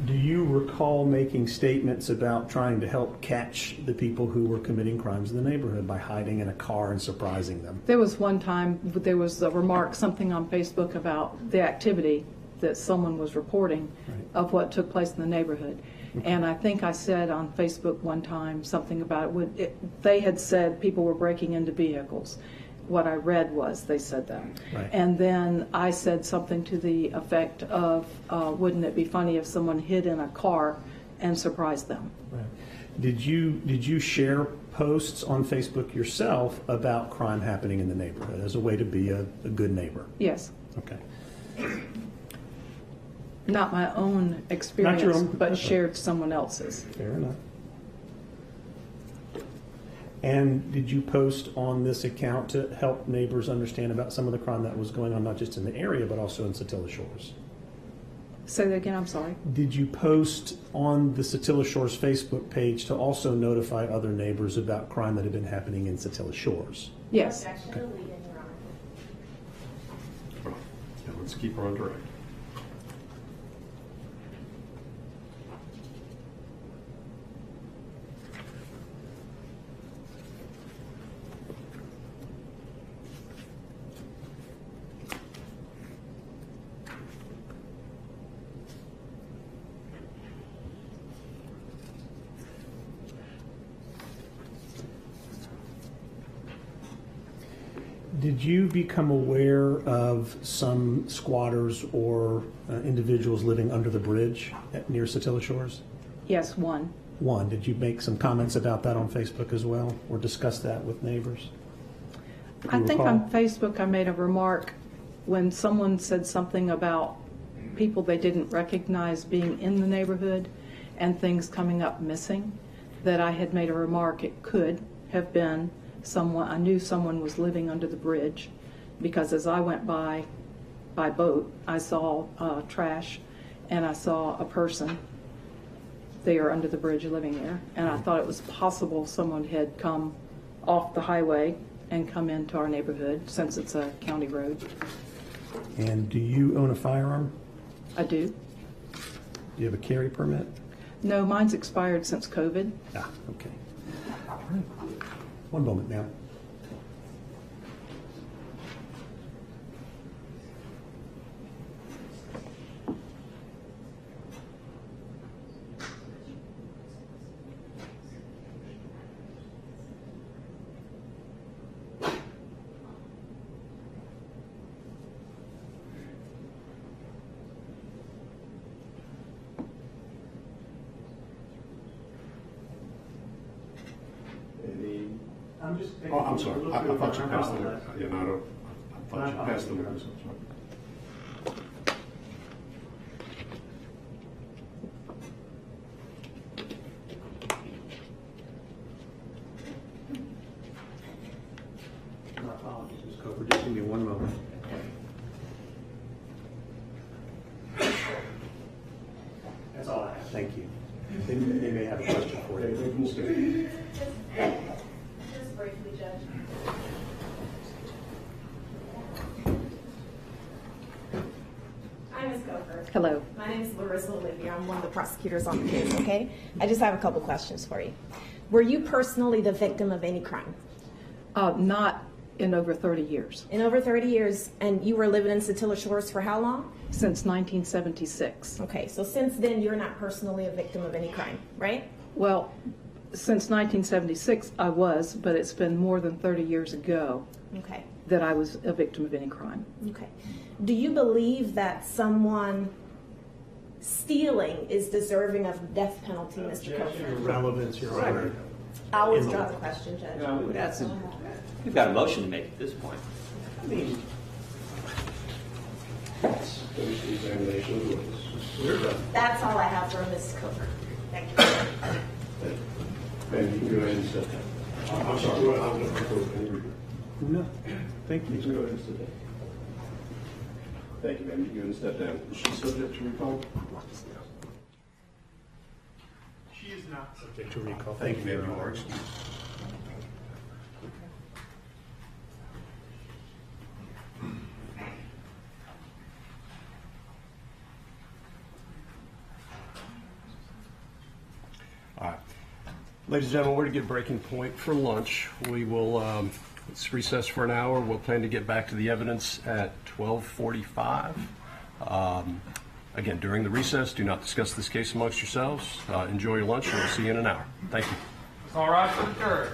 Do you recall making statements about trying to help catch the people who were committing crimes in the neighborhood by hiding in a car and surprising them? There was one time there was a remark, something on Facebook about the activity that someone was reporting of what took place in the neighborhood. And I think I said on Facebook one time something about it. They had said people were breaking into vehicles. What I read was they said that. Right. And then I said something to the effect of, wouldn't it be funny if someone hid in a car and surprised them? Right. Did you share posts on Facebook yourself about crime happening in the neighborhood as a way to be a good neighbor? Yes. Okay. Not my own experience, Not your own. but Okay. shared someone else's. Fair enough. And did you post on this account to help neighbors understand about some of the crime that was going on, not just in the area, but also in Attila Shores? Say that again, I'm sorry. Did you post on the Attila Shores Facebook page to also notify other neighbors about crime that had been happening in Attila Shores? Yes. Objection deleted, Your Honor. Well, yeah, let's keep her on direct. Did you become aware of some squatters or individuals living under the bridge near Attila Shores? Yes, one. One, did you make some comments about that on Facebook as well, or discuss that with neighbors? Do I you think recall? on Facebook I made a remark when someone said something about people they didn't recognize being in the neighborhood and things coming up missing, that I had made a remark it could have been someone, I knew someone was living under the bridge, because as I went by boat, I saw trash and I saw a person there under the bridge living there, and I thought it was possible someone had come off the highway and come into our neighborhood since it's a county road. And do you own a firearm? I do. Do you have a carry permit? No, mine's expired since COVID. Ah, okay. All right. One moment now. Oh, I'm sorry. I thought you passed them. Yeah, no, I don't. I thought you passed them. My apologies, Ms. Coker. Just give me one moment. That's all I have. Thank you. They may have a question for you. Just briefly, Judge. Hi, Ms. Coker. Hello. My name is Larissa Olivia. I'm one of the prosecutors on the case, okay? I just have a couple questions for you. Were you personally the victim of any crime? Not in over 30 years. In over 30 years, and you were living in Attila Shores for how long? Since 1976. Okay, so since then, you're not personally a victim of any crime, right? Well, Since 1976, I was, but it's been more than 30 years ago Okay. that I was a victim of any crime. Okay. Do you believe that someone stealing is deserving of death penalty, Mr. Copeland? Relevance, Your Honor. I'll withdraw the question, Judge. We've got a motion to make at this point. That's all I have for Ms. Copeland. Thank you. Maybe you can go ahead and sit down. I'm sorry, No, thank you. go ahead and sit down. Thank you, ma'am. You can go ahead and step down. Is she subject to recall? She is not Subject to recall. Thank you, ma'am. You are excused. All right. Ladies and gentlemen, we're to get breaking point for lunch. We will let's recess for an hour. We'll plan to get back to the evidence at 12:45. Again, during the recess, do not discuss this case amongst yourselves. Enjoy your lunch, and we'll see you in an hour. Thank you. It's all right for the jury.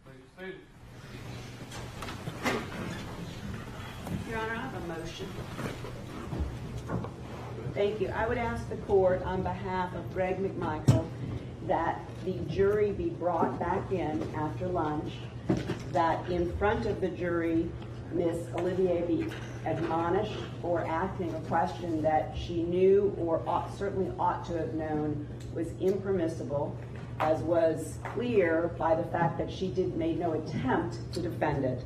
Please seated. Your Honor, I have a motion. Thank you. I would ask the court on behalf of Greg McMichael that the jury be brought back in after lunch, that in front of the jury, Miss Olivier be admonished for asking a question that she knew or certainly ought to have known was impermissible, as was clear by the fact that she made no attempt to defend it.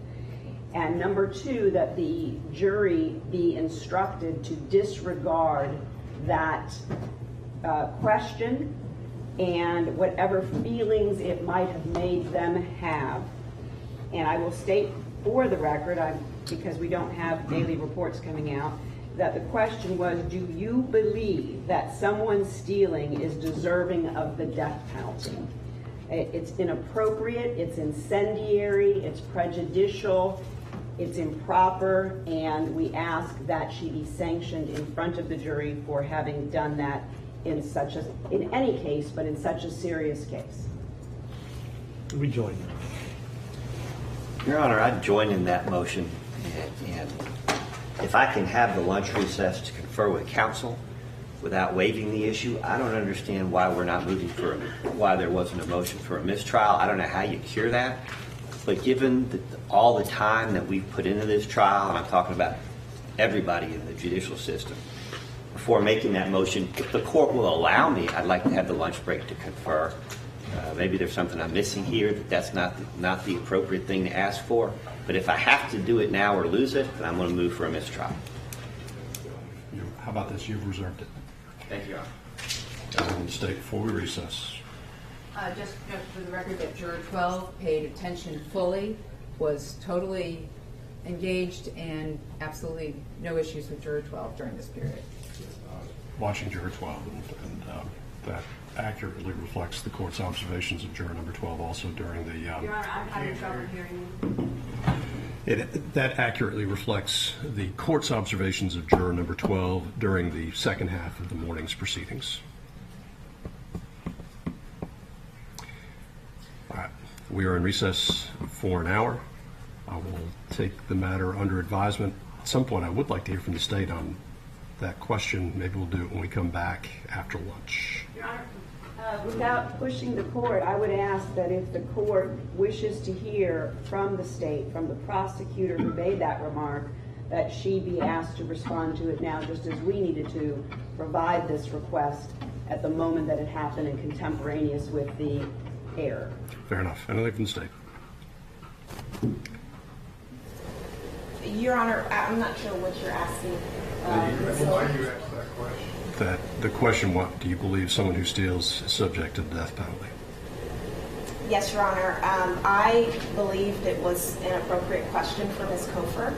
And number two, that the jury be instructed to disregard that question and whatever feelings it might have made them have. And I will state for the record, because we don't have daily reports coming out, that the question was, do you believe that someone stealing is deserving of the death penalty? It's inappropriate, it's incendiary, it's prejudicial, it's improper, and we ask that she be sanctioned in front of the jury for having done that in any case, but in such a serious case. We join you. Your Honor, I'd join in that motion, and if I can have the lunch recess to confer with counsel without waiving the issue, I don't understand why we're not moving why there wasn't a motion for a mistrial. I don't know how you cure that, but given all the time that we've put into this trial, and I'm talking about everybody in the judicial system, before making that motion, if the court will allow me, I'd like to have the lunch break to confer. Maybe there's something I'm missing here, that's not the appropriate thing to ask for. But if I have to do it now or lose it, then I'm going to move for a mistrial. How about this? You've reserved it. Thank you, Your Honor. And state before we recess. Just for the record that Juror 12 paid attention fully, was totally engaged, and absolutely no issues with Juror 12 during this period. Watching Juror 12, and that accurately reflects the court's observations of Juror number 12 also during the... Your Honor, I'm having trouble hearing you. That accurately reflects the court's observations of Juror number 12 during the second half of the morning's proceedings. All right. We are in recess for an hour. I will take the matter under advisement. At some point, I would like to hear from the state on that question. Maybe we'll do it when we come back after lunch. Your Honor, without pushing the court, I would ask that if the court wishes to hear from the state, from the prosecutor who made that remark, that she be asked to respond to it now, just as we needed to provide this request at the moment that it happened and contemporaneous with the error. Fair enough. Anything from the state? Your Honor, I'm not sure what you're asking. Why you asked that question? that the question, what do you believe someone who steals is subject to the death penalty? Yes, Your Honor. I believed it was an appropriate question for Ms. Kofer,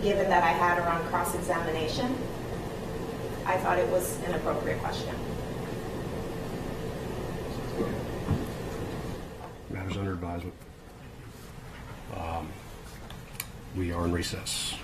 given that I had her on cross-examination. I thought it was an appropriate question. Matters under advisement. We are in recess.